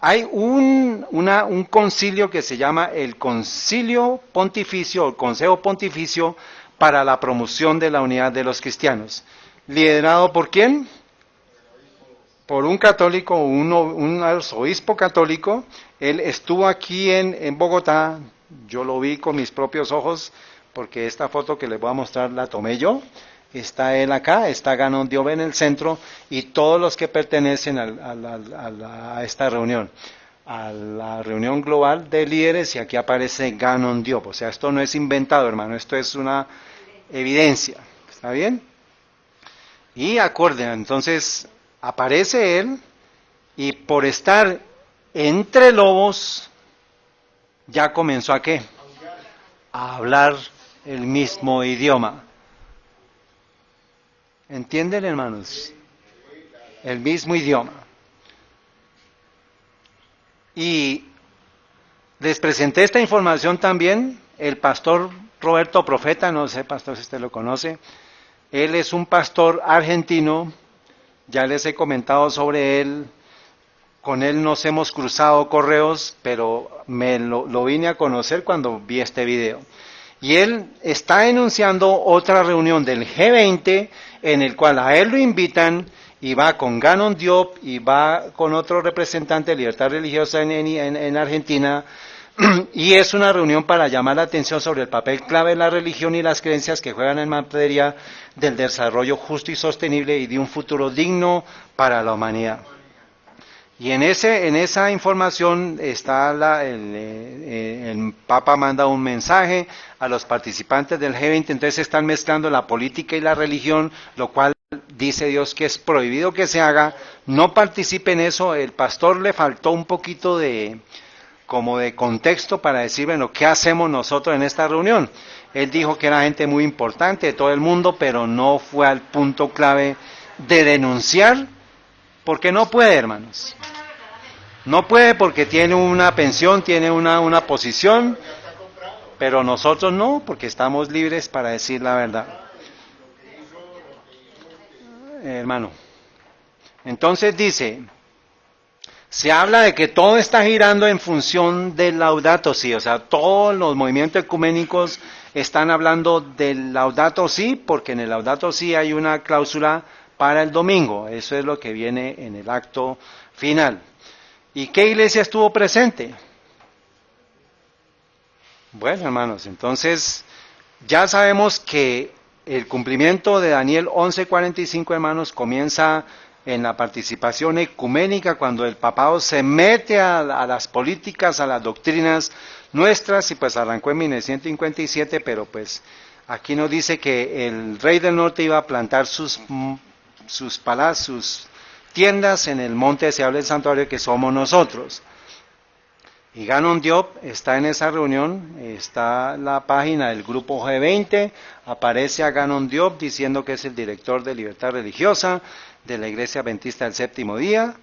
Hay un concilio que se llama el Concilio Pontificio, o Consejo Pontificio para la Promoción de la Unidad de los Cristianos. ¿Liderado por quién? Por un católico, un arzobispo católico. Él estuvo aquí en Bogotá, yo lo vi con mis propios ojos, porque esta foto que les voy a mostrar la tomé yo. Está él acá, está Ganon Diop en el centro, y todos los que pertenecen a esta reunión, a la reunión global de líderes, y aquí aparece Ganon Diop. O sea, esto no es inventado, hermano, esto es una evidencia. ¿Está bien? Y acorde, entonces aparece él, y por estar entre lobos, ya comenzó ¿a qué? A hablar el mismo idioma. ¿Entienden, hermanos? El mismo idioma. Y les presenté esta información también, el pastor Roberto Profeta, no sé, pastor, si usted lo conoce. Él es un pastor argentino, ya les he comentado sobre él, con él nos hemos cruzado correos, pero lo vine a conocer cuando vi este video. Y él está denunciando otra reunión del G20 en el cual a él lo invitan y va con Ganon Diop y va con otro representante de Libertad Religiosa en Argentina, y es una reunión para llamar la atención sobre el papel clave de la religión y las creencias que juegan en materia del desarrollo justo y sostenible y de un futuro digno para la humanidad. Y en esa información está el Papa manda un mensaje a los participantes del G20, entonces están mezclando la política y la religión, lo cual dice Dios que es prohibido que se haga. No participe en eso. El pastor le faltó un poquito de contexto para decir, bueno, ¿qué hacemos nosotros en esta reunión? Él dijo que era gente muy importante de todo el mundo, pero no fue al punto clave de denunciar, porque no puede, hermanos. No puede porque tiene una pensión, tiene una posición, pero nosotros no, porque estamos libres para decir la verdad. Hermano, entonces dice, se habla de que todo está girando en función del Laudato Si, o sea, todos los movimientos ecuménicos están hablando del Laudato Si, porque en el Laudato Si hay una cláusula para el domingo, eso es lo que viene en el acto final. ¿Y qué iglesia estuvo presente? Bueno, hermanos, entonces ya sabemos que el cumplimiento de Daniel 11:45, hermanos, comienza en la participación ecuménica, cuando el papado se mete a las políticas, a las doctrinas nuestras, y pues arrancó en 1957, pero pues aquí nos dice que el rey del norte iba a plantar sus palacios, sus tiendas en el monte deseable del santuario que somos nosotros. Y Ganon Diop está en esa reunión, está la página del grupo G20, aparece a Ganon Diop diciendo que es el director de Libertad Religiosa de la Iglesia Adventista del Séptimo Día.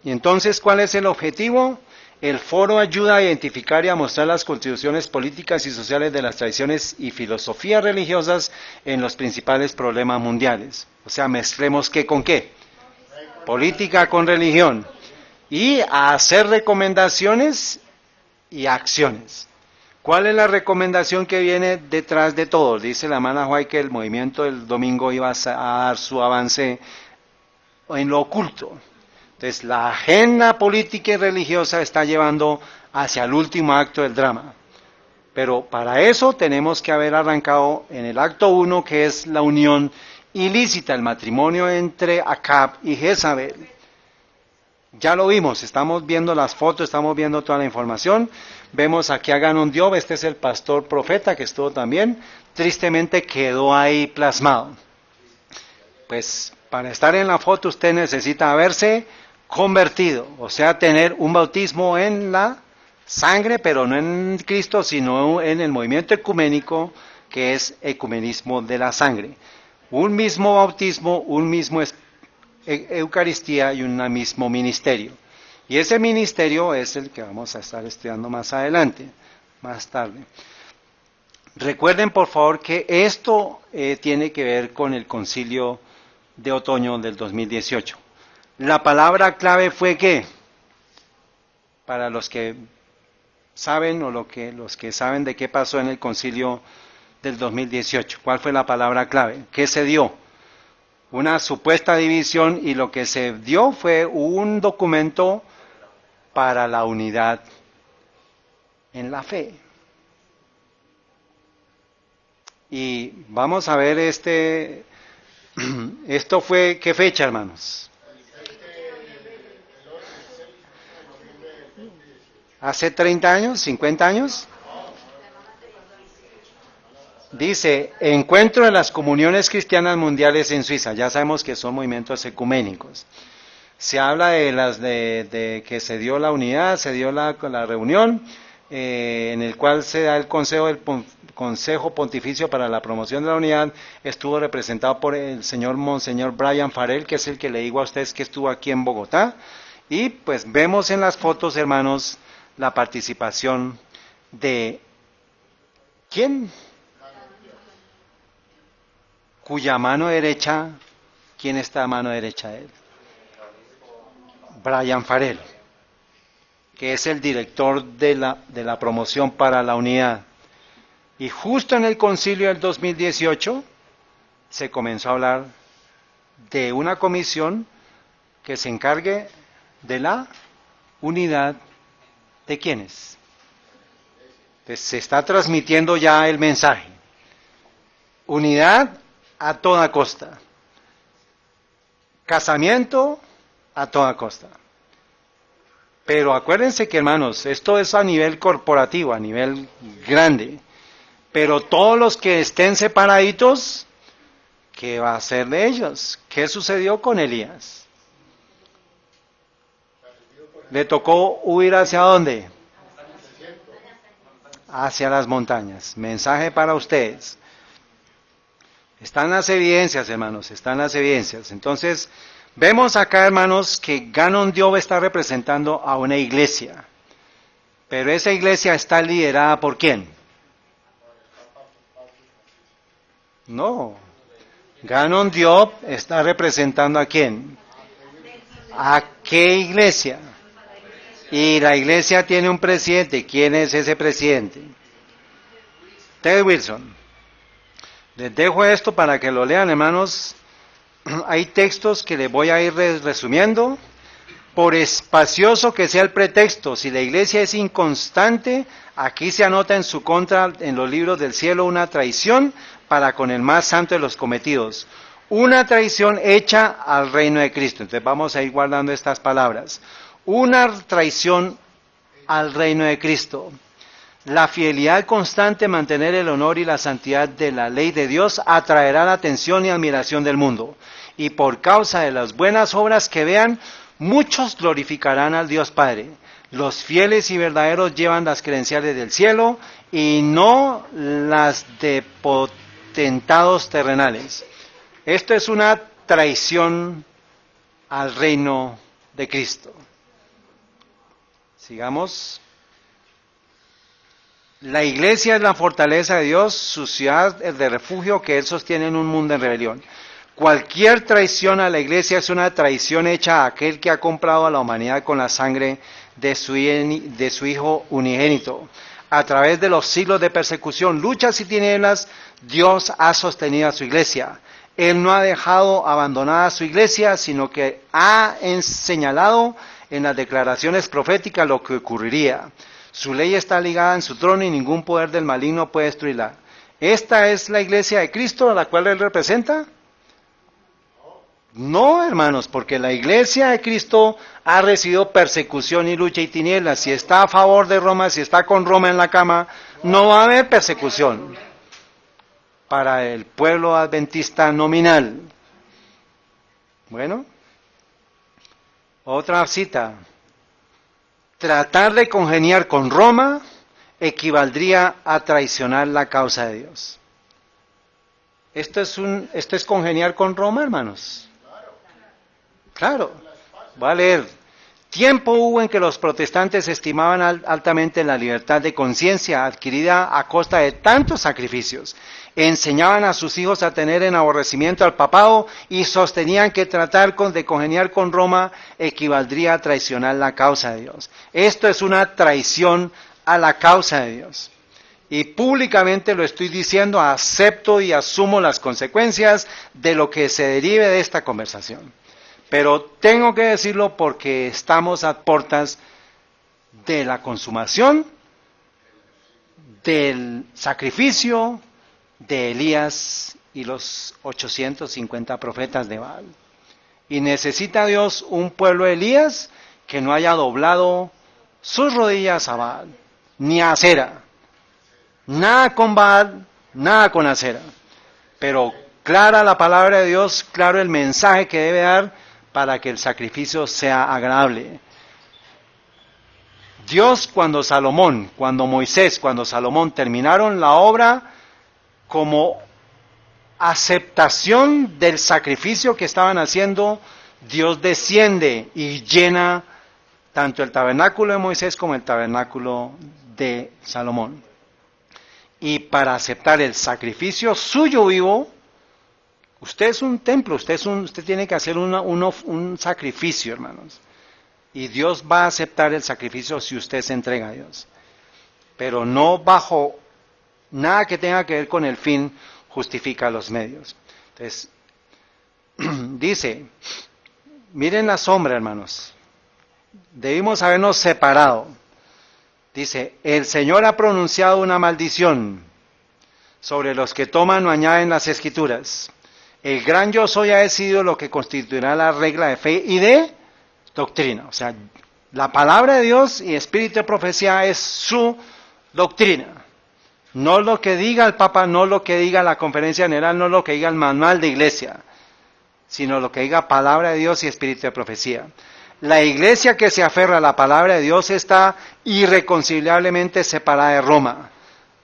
Y entonces, ¿cuál es el objetivo? El foro ayuda a identificar y a mostrar las contribuciones políticas y sociales de las tradiciones y filosofías religiosas en los principales problemas mundiales. O sea, mezclemos qué con qué. Política con religión. Y a hacer recomendaciones y acciones. ¿Cuál es la recomendación que viene detrás de todo? Dice la hermana White que el movimiento del domingo iba a dar su avance en lo oculto. Entonces, la agenda política y religiosa está llevando hacia el último acto del drama. Pero para eso tenemos que haber arrancado en el acto 1, que es la unión ilícita, el matrimonio entre Acab y Jezabel. Ya lo vimos, estamos viendo las fotos, estamos viendo toda la información. Vemos aquí a Ganon Diop, este es el pastor profeta que estuvo también. Tristemente quedó ahí plasmado. Pues para estar en la foto usted necesita haberse convertido, o sea, tener un bautismo en la sangre, pero no en Cristo, sino en el movimiento ecuménico, que es ecumenismo de la sangre. Un mismo bautismo, un mismo Eucaristía y un mismo ministerio. Y ese ministerio es el que vamos a estar estudiando más adelante, más tarde. Recuerden, por favor, que esto tiene que ver con el concilio de otoño del 2018. La palabra clave fue ¿qué? Para los que saben o los que saben de qué pasó en el concilio del 2018. ¿Cuál fue la palabra clave? ¿Qué se dio? Una supuesta división, y lo que se dio fue un documento para la unidad en la fe. Y vamos a ver esto fue, ¿qué fecha, hermanos? ¿Hace 30 años? ¿50 años? Dice, encuentro de las comuniones cristianas mundiales en Suiza. Ya sabemos que son movimientos ecuménicos. Se habla de que se dio la unidad, se dio la reunión, en el cual se da el Consejo Pontificio para la Promoción de la Unidad. Estuvo representado por el señor Monseñor Brian Farrell, que es el que le digo a ustedes que estuvo aquí en Bogotá. Y pues vemos en las fotos, hermanos, la participación de ¿quién? Cuya mano derecha, ¿quién está a mano derecha de él? Brian Farrell, que es el director de la promoción para la unidad. Y justo en el concilio del 2018 se comenzó a hablar de una comisión que se encargue de la unidad de quiénes. Entonces se está transmitiendo ya el mensaje. Unidad a toda costa. Casamiento a toda costa. Pero acuérdense que, hermanos, esto es a nivel corporativo, a nivel grande. Pero todos los que estén separaditos, ¿qué va a ser de ellos? ¿Qué sucedió con Elías? ¿Le tocó huir hacia dónde? Hacia las montañas. Mensaje para ustedes. Están las evidencias, hermanos, están las evidencias. Entonces, vemos acá, hermanos, que Ganon Diop está representando a una iglesia. Pero esa iglesia está liderada ¿por quién? No. Ganon Diop está representando ¿a quién? ¿A qué iglesia? Y la iglesia tiene un presidente. ¿Quién es ese presidente? Ted Wilson. Les dejo esto para que lo lean, hermanos. Hay textos que les voy a ir resumiendo. Por espacioso que sea el pretexto, si la iglesia es inconstante, aquí se anota en su contra, en los libros del cielo, una traición para con el más santo de los cometidos. Una traición hecha al reino de Cristo. Entonces vamos a ir guardando estas palabras. Una traición al reino de Cristo. La fidelidad constante, mantener el honor y la santidad de la ley de Dios atraerá la atención y admiración del mundo. Y por causa de las buenas obras que vean, muchos glorificarán al Dios Padre. Los fieles y verdaderos llevan las credenciales del cielo y no las de potentados terrenales. Esto es una traición al reino de Cristo. Sigamos. La iglesia es la fortaleza de Dios, su ciudad es de refugio que Él sostiene en un mundo en rebelión. Cualquier traición a la iglesia es una traición hecha a aquel que ha comprado a la humanidad con la sangre de su Hijo unigénito. A través de los siglos de persecución, luchas y tinieblas, Dios ha sostenido a su iglesia. Él no ha dejado abandonada a su iglesia, sino que ha señalado en las declaraciones proféticas lo que ocurriría. Su ley está ligada en su trono y ningún poder del maligno puede destruirla. ¿Esta es la iglesia de Cristo a la cual Él representa? No, hermanos, porque la iglesia de Cristo ha recibido persecución y lucha y tinieblas. Si está a favor de Roma, si está con Roma en la cama, no va a haber persecución. Para el pueblo adventista nominal. Bueno, otra cita. Tratar de congeniar con Roma equivaldría a traicionar la causa de Dios. Esto es congeniar con Roma, hermanos. Claro. Voy a leer. Tiempo hubo en que los protestantes estimaban altamente la libertad de conciencia adquirida a costa de tantos sacrificios. Enseñaban a sus hijos a tener en aborrecimiento al papado y sostenían que tratar de congeniar con Roma equivaldría a traicionar la causa de Dios. Esto es una traición a la causa de Dios. Y públicamente lo estoy diciendo, acepto y asumo las consecuencias de lo que se derive de esta conversación. Pero tengo que decirlo porque estamos a puertas de la consumación, del sacrificio de Elías y los 850 profetas de Baal. Y necesita Dios un pueblo de Elías que no haya doblado sus rodillas a Baal, ni a Acera. Nada con Baal, nada con Acera. Pero clara la palabra de Dios, claro el mensaje que debe dar para que el sacrificio sea agradable. Dios cuando Moisés, cuando Salomón terminaron la obra como aceptación del sacrificio que estaban haciendo, Dios desciende y llena tanto el tabernáculo de Moisés como el tabernáculo de Salomón. Y para aceptar el sacrificio suyo vivo, usted es un templo, usted tiene que hacer un sacrificio, hermanos. Y Dios va a aceptar el sacrificio si usted se entrega a Dios. Pero no bajo nada que tenga que ver con el fin justifica los medios. Entonces, dice, miren la sombra, hermanos. Debimos habernos separado. Dice, el Señor ha pronunciado una maldición sobre los que toman o añaden las Escrituras. El gran yo soy ha decidido lo que constituirá la regla de fe y de doctrina. O sea, la palabra de Dios y espíritu de profecía es su doctrina. No lo que diga el Papa, no lo que diga la conferencia general, no lo que diga el manual de iglesia, sino lo que diga palabra de Dios y espíritu de profecía. La iglesia que se aferra a la palabra de Dios está irreconciliablemente separada de Roma.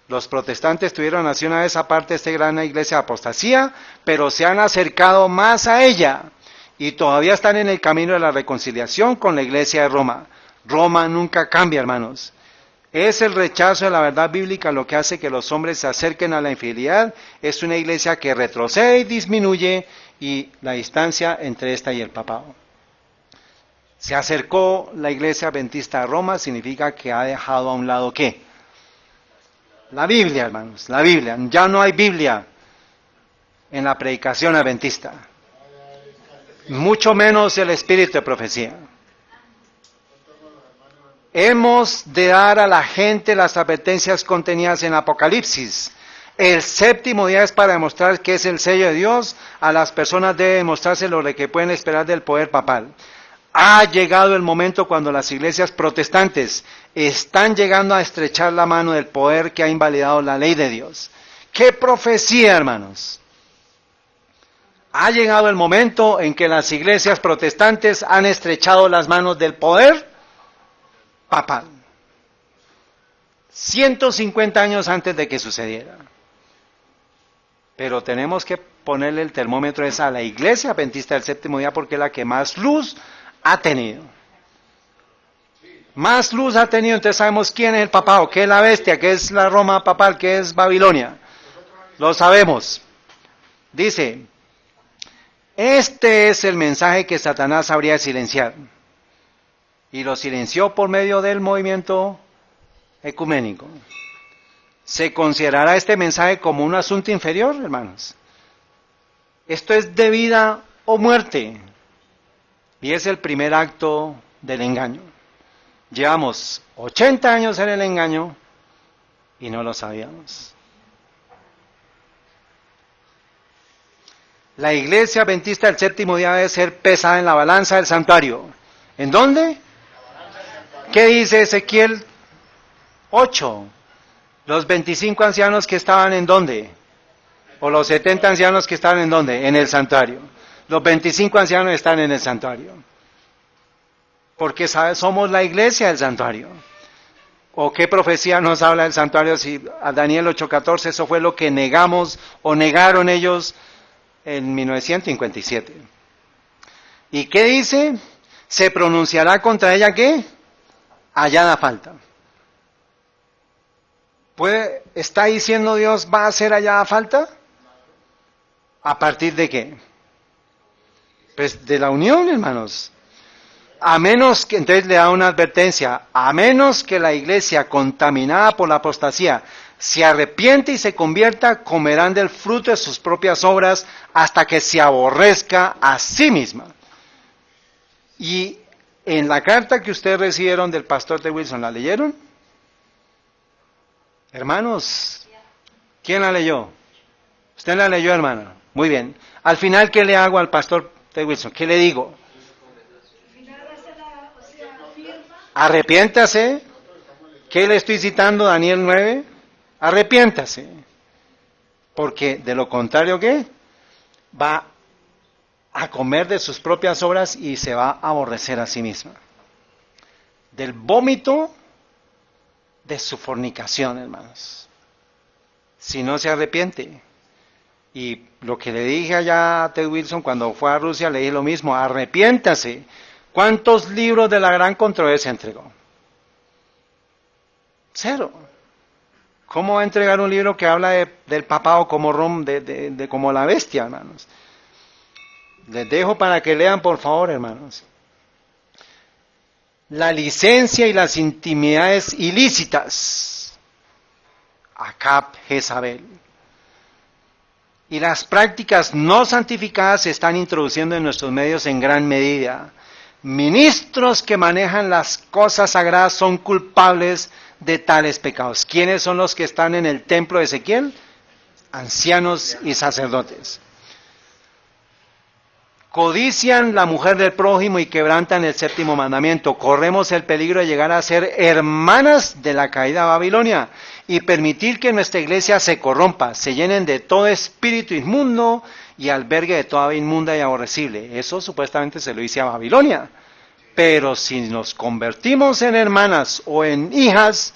Los protestantes tuvieron así una vez aparte esta gran iglesia de apostasía, pero se han acercado más a ella y todavía están en el camino de la reconciliación con la iglesia de Roma. Roma nunca cambia, hermanos. Es el rechazo de la verdad bíblica lo que hace que los hombres se acerquen a la infidelidad. Es una iglesia que retrocede y disminuye y la distancia entre esta y el papado. Se acercó la iglesia adventista a Roma, significa que ha dejado a un lado ¿qué? La Biblia, hermanos, la Biblia. Ya no hay Biblia en la predicación adventista. Mucho menos el espíritu de profecía. Hemos de dar a la gente las advertencias contenidas en Apocalipsis. El séptimo día es para demostrar que es el sello de Dios. A las personas debe demostrarse lo que pueden esperar del poder papal. Ha llegado el momento cuando las iglesias protestantes están llegando a estrechar la mano del poder que ha invalidado la ley de Dios. ¡Qué profecía, hermanos! Ha llegado el momento en que las iglesias protestantes han estrechado las manos del poder papal. 150 años antes de que sucediera. Pero tenemos que ponerle el termómetro a la iglesia adventista del séptimo día porque es la que más luz ha tenido. Más luz ha tenido, entonces sabemos quién es el papado, qué es la bestia, qué es la Roma papal, qué es Babilonia. Lo sabemos. Dice, este es el mensaje que Satanás habría de silenciar. Y lo silenció por medio del movimiento ecuménico. ¿Se considerará este mensaje como un asunto inferior, hermanos? Esto es de vida o muerte. Y es el primer acto del engaño. Llevamos 80 años en el engaño y no lo sabíamos. La iglesia adventista del séptimo día debe ser pesada en la balanza del santuario. ¿En dónde? ¿Qué dice Ezequiel 8? Los 25 ancianos que estaban ¿en dónde? O los 70 ancianos que estaban ¿en dónde? En el santuario. Los 25 ancianos están en el santuario. Porque somos la iglesia del santuario. ¿O qué profecía nos habla del santuario? Si a Daniel 8:14, eso fue lo que negamos o negaron ellos en 1957. ¿Y qué dice? ¿Se pronunciará contra ella qué? Hallada falta. ¿Está diciendo Dios va a ser hallada falta? ¿A partir de qué? Pues de la unión, hermanos. A menos que, entonces le da una advertencia, a menos que la iglesia contaminada por la apostasía se arrepiente y se convierta, comerán del fruto de sus propias obras hasta que se aborrezca a sí misma. Y en la carta que ustedes recibieron del pastor T. Wilson, ¿la leyeron? Hermanos, ¿quién la leyó? Usted la leyó, hermana. Muy bien. Al final, ¿qué le hago al pastor T. Wilson? ¿Qué le digo? Arrepiéntase. ¿Qué le estoy citando? Daniel 9. Arrepiéntase. Porque de lo contrario, ¿qué? Va a comer de sus propias obras y se va a aborrecer a sí misma. Del vómito de su fornicación, hermanos. Si no se arrepiente. Y lo que le dije allá a Ted Wilson cuando fue a Rusia, le dije lo mismo, arrepiéntase. ¿Cuántos libros de la gran controversia entregó? 0. ¿Cómo va a entregar un libro que habla del papado como como la bestia, hermanos? Les dejo para que lean, por favor, hermanos. La licencia y las intimidades ilícitas. Acab, Jezabel. Y las prácticas no santificadas se están introduciendo en nuestros medios en gran medida. Ministros que manejan las cosas sagradas son culpables de tales pecados. ¿Quiénes son los que están en el templo de Ezequiel? Ancianos y sacerdotes. Codician la mujer del prójimo y quebrantan el 7º mandamiento. Corremos el peligro de llegar a ser hermanas de la caída Babilonia y permitir que nuestra iglesia se corrompa, se llenen de todo espíritu inmundo y albergue de toda inmunda y aborrecible. Eso supuestamente se lo dice a Babilonia. Pero si nos convertimos en hermanas o en hijas,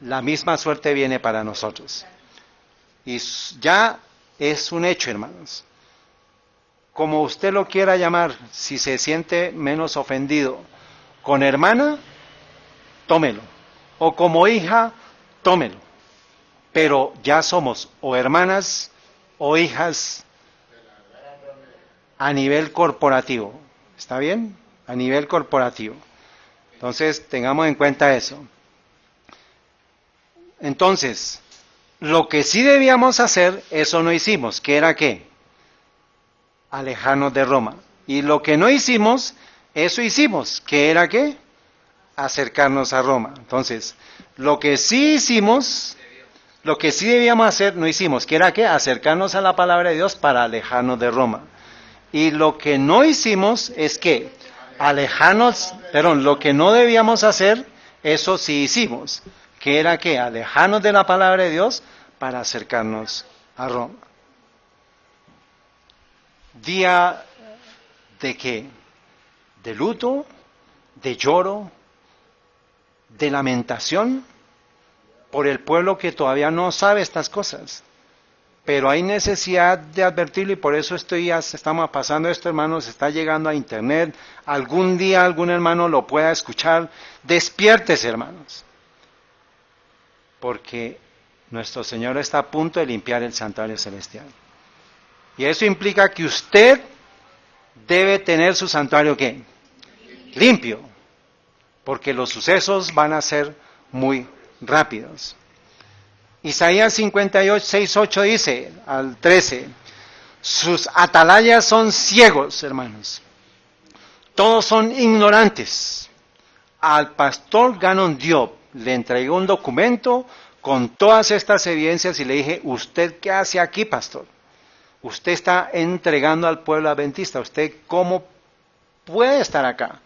la misma suerte viene para nosotros. Y ya es un hecho, hermanos. Como usted lo quiera llamar, si se siente menos ofendido, con hermana, tómelo. O como hija, tómelo. Pero ya somos o hermanas o hijas a nivel corporativo. ¿Está bien? A nivel corporativo. Entonces, tengamos en cuenta eso. Entonces, lo que sí debíamos hacer, eso no hicimos. ¿Qué era qué? Alejarnos de Roma. Y lo que no hicimos, eso hicimos. ¿Qué era qué? Acercarnos a Roma. Entonces, lo que sí hicimos, lo que sí debíamos hacer, no hicimos. ¿Qué era qué? Acercarnos a la palabra de Dios para alejarnos de Roma. Y lo que no hicimos es que lo que no debíamos hacer, eso sí hicimos. ¿Qué era qué? Alejarnos de la palabra de Dios para acercarnos a Roma. Día de qué? De luto, de lloro, de lamentación por el pueblo que todavía no sabe estas cosas. Pero hay necesidad de advertirlo y por eso estamos pasando esto, hermanos, está llegando a internet. Algún día algún hermano lo pueda escuchar. Despiértese, hermanos. Porque nuestro Señor está a punto de limpiar el santuario celestial. Y eso implica que usted debe tener su santuario ¿qué? Limpio. Porque los sucesos van a ser muy rápidos. Isaías 58, 6, 8 dice, al 13, sus atalayas son ciegos, hermanos. Todos son ignorantes. Al pastor Ganon Diop le entregué un documento con todas estas evidencias y le dije, ¿usted qué hace aquí, pastor? Usted está entregando al pueblo adventista. ¿Usted cómo puede estar acá?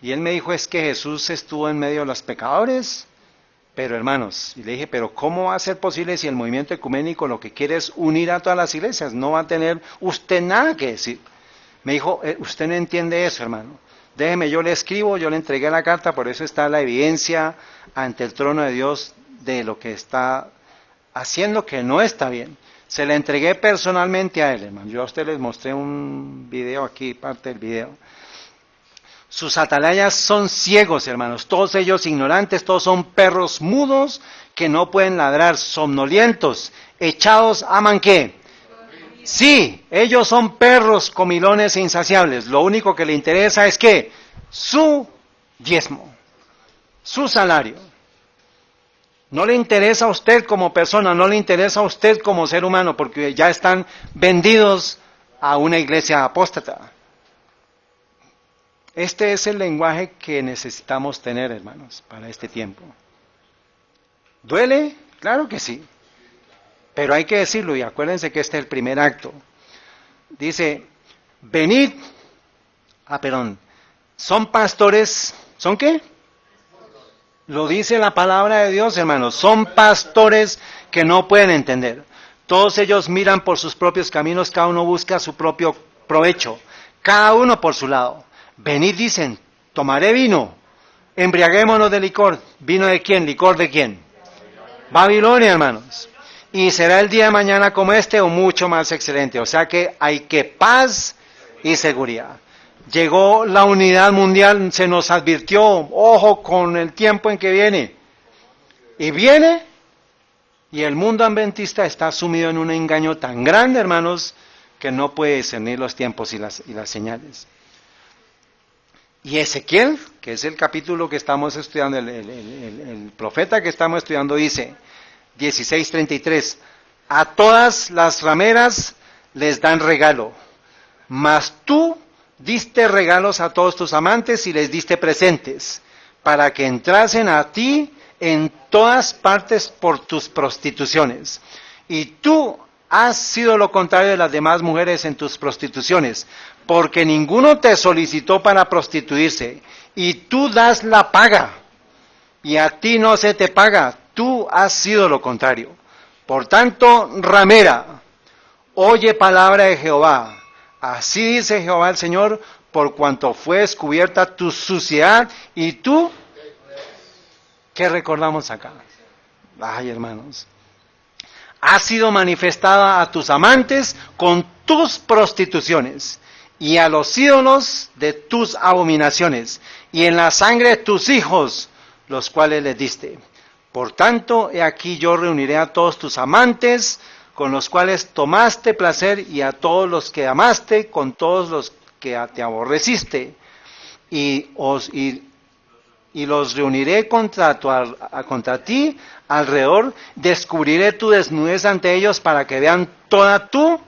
Y él me dijo, es que Jesús estuvo en medio de los pecadores. Pero hermanos, y le dije, pero ¿cómo va a ser posible si el movimiento ecuménico lo que quiere es unir a todas las iglesias? No va a tener usted nada que decir. Me dijo, usted no entiende eso, hermano. Déjeme, yo le escribo, yo le entregué la carta, por eso está la evidencia ante el trono de Dios de lo que está haciendo que no está bien. Se la entregué personalmente a él, hermano. Yo a usted les mostré un video aquí, parte del video. Sus atalayas son ciegos, hermanos, todos ellos ignorantes, todos son perros mudos que no pueden ladrar, somnolientos, echados, ¿aman qué? Sí, ellos son perros comilones e insaciables, lo único que le interesa es ¿qué? Su diezmo, su salario. No le interesa a usted como persona, no le interesa a usted como ser humano, porque ya están vendidos a una iglesia apóstata. Este es el lenguaje que necesitamos tener, hermanos, para este tiempo. ¿Duele? Claro que sí. Pero hay que decirlo, y acuérdense que este es el primer acto. Dice, venid, son pastores, ¿son qué? Lo dice la palabra de Dios, hermanos, son pastores que no pueden entender. Todos ellos miran por sus propios caminos, cada uno busca su propio provecho, cada uno por su lado. Venid, dicen, tomaré vino, embriaguémonos de licor. ¿Vino de quién? ¿Licor de quién? Babilonia, hermanos. Y será el día de mañana como este o mucho más excelente. O sea que hay que paz y seguridad. Llegó la unidad mundial, se nos advirtió, ojo con el tiempo en que viene. Y viene, y el mundo adventista está sumido en un engaño tan grande, hermanos, que no puede discernir los tiempos y las señales. Y Ezequiel, que es el capítulo que estamos estudiando, el profeta que estamos estudiando, dice, 16:33, a todas las rameras les dan regalo, mas tú diste regalos a todos tus amantes y les diste presentes, para que entrasen a ti en todas partes por tus prostituciones. Y tú has sido lo contrario de las demás mujeres en tus prostituciones, porque ninguno te solicitó para prostituirse, y tú das la paga, y a ti no se te paga, tú has sido lo contrario. Por tanto, ramera, oye palabra de Jehová. Así dice Jehová el Señor, por cuanto fue descubierta tu suciedad, y tú, ¿qué recordamos acá? Ay, hermanos, has sido manifestada a tus amantes con tus prostituciones, y a los ídolos de tus abominaciones, y en la sangre de tus hijos, los cuales les diste. Por tanto, he aquí yo reuniré a todos tus amantes, con los cuales tomaste placer, y a todos los que amaste, con todos los que te aborreciste, y los reuniré contra ti alrededor, descubriré tu desnudez ante ellos para que vean toda tú,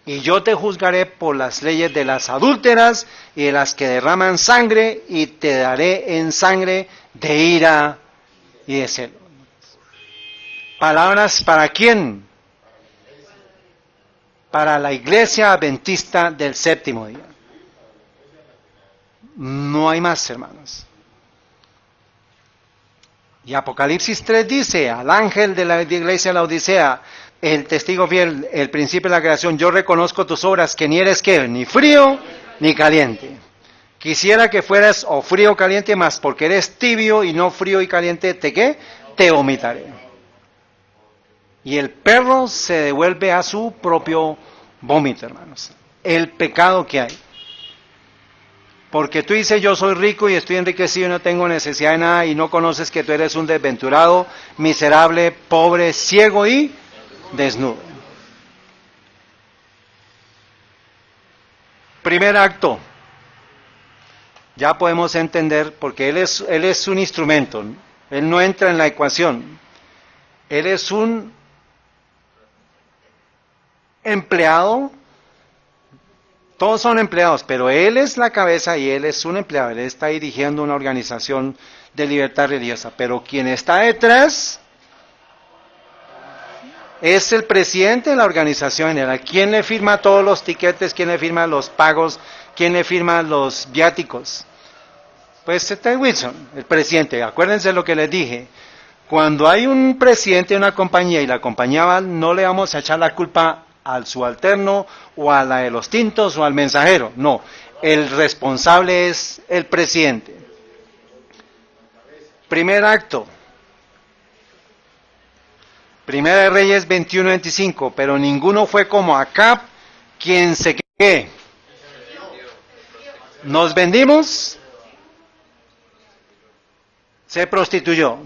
y yo te juzgaré por las leyes de las adúlteras y de las que derraman sangre, y te daré en sangre de ira y de celo. Palabras para quién? Para la iglesia adventista del séptimo día. No hay más, hermanos. Y Apocalipsis 3 dice, al ángel de la iglesia de la Odisea, el testigo fiel, el principio de la creación, yo reconozco tus obras, que ni eres ¿qué? Ni frío ni caliente. Quisiera que fueras o frío o caliente, mas porque eres tibio y no frío y caliente, ¿te qué? Te vomitaré. Y el perro se devuelve a su propio vómito, hermanos. El pecado que hay. Porque tú dices, yo soy rico y estoy enriquecido y no tengo necesidad de nada, y no conoces que tú eres un desventurado, miserable, pobre, ciego y desnudo. Primer acto. Ya podemos entender, porque él es un instrumento, él no entra en la ecuación. Él es un empleado. Todos son empleados, pero él es la cabeza y él es un empleado. Él está dirigiendo una organización de libertad religiosa. Pero quien está detrás es el presidente de la organización general. ¿Quién le firma todos los tiquetes? ¿Quién le firma los pagos? ¿Quién le firma los viáticos? Pues Ted Wilson, el presidente. Acuérdense lo que les dije. Cuando hay un presidente de una compañía y la compañía va, no le vamos a echar la culpa al subalterno o a la de los tintos o al mensajero. No, el responsable es el presidente. Primer acto. Primera de Reyes 21:25. Pero ninguno fue como Acab, quien se ¿qué? Nos vendimos, se prostituyó,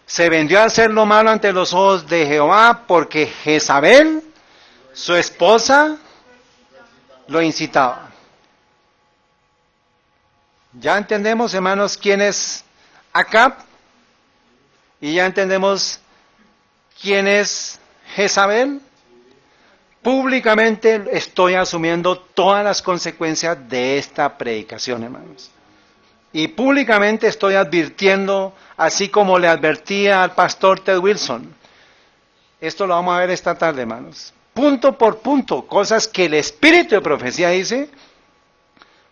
se vendió a hacer lo malo ante los ojos de Jehová, porque Jezabel, su esposa, lo incitaba. Ya entendemos, hermanos, quién es Acab, y ya entendemos quién es Jezabel. Públicamente estoy asumiendo todas las consecuencias de esta predicación, hermanos. Y públicamente estoy advirtiendo, así como le advertía al pastor Ted Wilson. Esto lo vamos a ver esta tarde, hermanos. Punto por punto, cosas que el espíritu de profecía dice,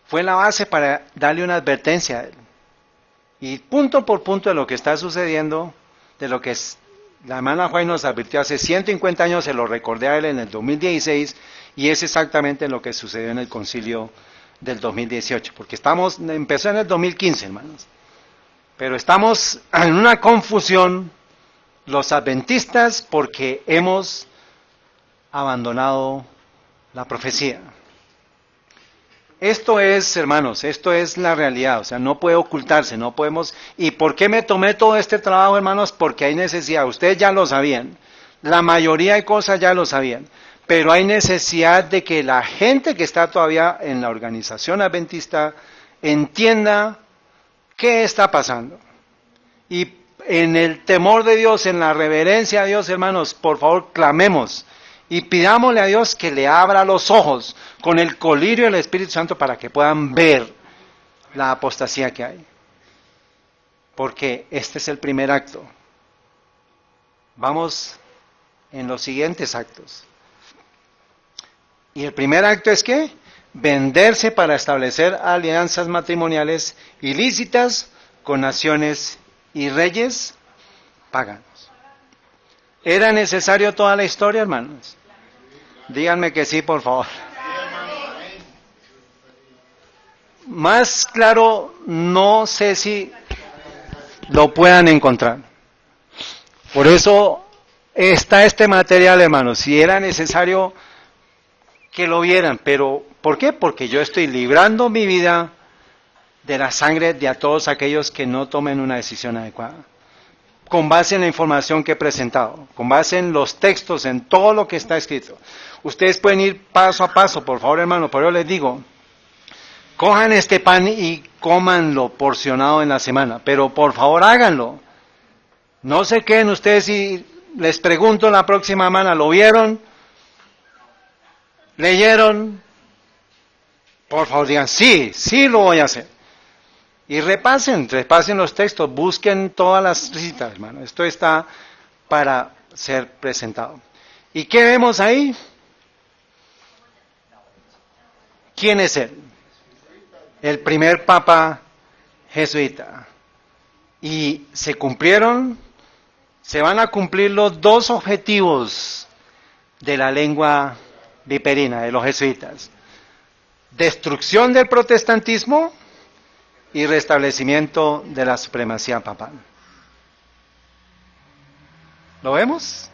fue la base para darle una advertencia a él. Y punto por punto de lo que está sucediendo, de lo que es, la hermana Juan nos advirtió hace 150 años, se lo recordé a él en el 2016, Y es exactamente lo que sucedió en el concilio del 2018, porque empezó en el 2015, hermanos, pero estamos en una confusión los adventistas porque hemos abandonado la profecía. Esto es, hermanos, esto es la realidad, o sea, no puede ocultarse, no podemos. ¿Y por qué me tomé todo este trabajo, hermanos? Porque hay necesidad, ustedes ya lo sabían, la mayoría de cosas ya lo sabían, pero hay necesidad de que la gente que está todavía en la organización adventista entienda qué está pasando. Y en el temor de Dios, en la reverencia a Dios, hermanos, por favor, clamemos y pidámosle a Dios que le abra los ojos con el colirio del Espíritu Santo para que puedan ver la apostasía que hay. Porque este es el primer acto. Vamos en los siguientes actos. Y el primer acto es ¿qué? Venderse para establecer alianzas matrimoniales ilícitas con naciones y reyes paganos. ¿Era necesario toda la historia, hermanos? Díganme que sí, por favor. Más claro, no sé si lo puedan encontrar. Por eso está este material, hermanos. Si era necesario que lo vieran, pero ¿por qué? Porque yo estoy librando mi vida de la sangre de a todos aquellos que no tomen una decisión adecuada. Con base en la información que he presentado, con base en los textos, en todo lo que está escrito. Ustedes pueden ir paso a paso, por favor, hermano, pero yo les digo, cojan este pan y cómanlo porcionado en la semana, pero por favor háganlo. No se queden ustedes y les pregunto la próxima semana, ¿lo vieron? ¿Leyeron? Por favor digan, sí, sí lo voy a hacer. Y repasen los textos, busquen todas las citas, hermano. Esto está para ser presentado. ¿Y qué vemos ahí? ¿Quién es él? El primer papa jesuita. Y se van a cumplir los dos objetivos de la lengua viperina, de los jesuitas. Destrucción del protestantismo y restablecimiento de la supremacía papal. ¿Lo vemos?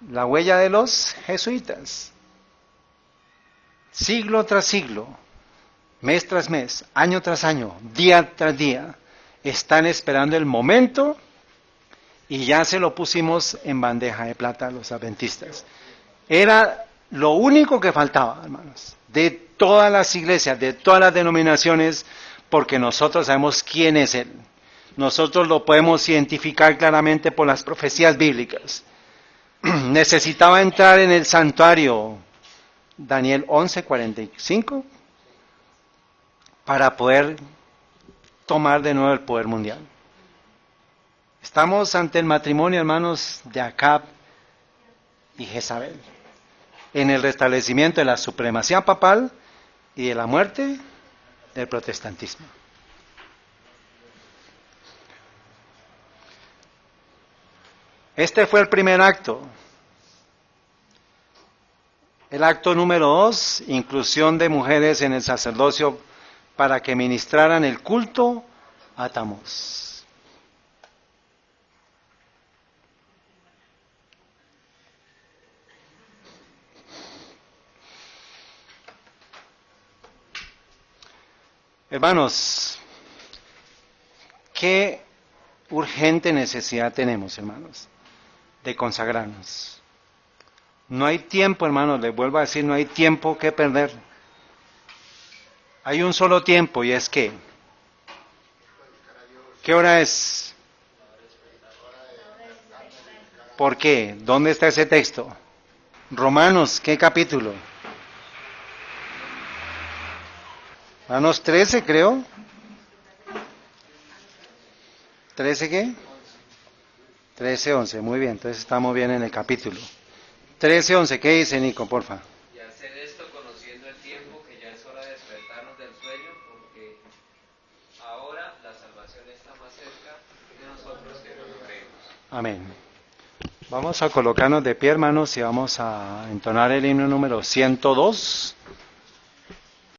La huella de los jesuitas. Siglo tras siglo, mes tras mes, año tras año, día tras día, están esperando el momento y ya se lo pusimos en bandeja de plata a los adventistas. Era lo único que faltaba, hermanos, de todas las iglesias, de todas las denominaciones, porque nosotros sabemos quién es Él. Nosotros lo podemos identificar claramente por las profecías bíblicas. Necesitaba entrar en el santuario, Daniel 11:45, para poder tomar de nuevo el poder mundial. Estamos ante el matrimonio, hermanos, de Acab y Jezabel, en el restablecimiento de la supremacía papal y de la muerte del protestantismo. Este fue el primer acto. El acto número 2, inclusión de mujeres en el sacerdocio para que ministraran el culto a Tamuz. Hermanos, qué urgente necesidad tenemos, hermanos, de consagrarnos. No hay tiempo, hermanos, les vuelvo a decir, no hay tiempo que perder. Hay un solo tiempo y es que, ¿qué hora es? ¿Por qué? ¿Dónde está ese texto? Romanos, ¿qué capítulo? Romanos 13, creo. ¿13 qué? 13:11, muy bien, entonces estamos bien en el capítulo. 13:11, ¿qué dice Nico, porfa? Y hacer esto conociendo el tiempo, que ya es hora de despertarnos del sueño, porque ahora la salvación está más cerca de nosotros que no lo creemos. Amén. Vamos a colocarnos de pie, hermanos, y vamos a entonar el himno número 102.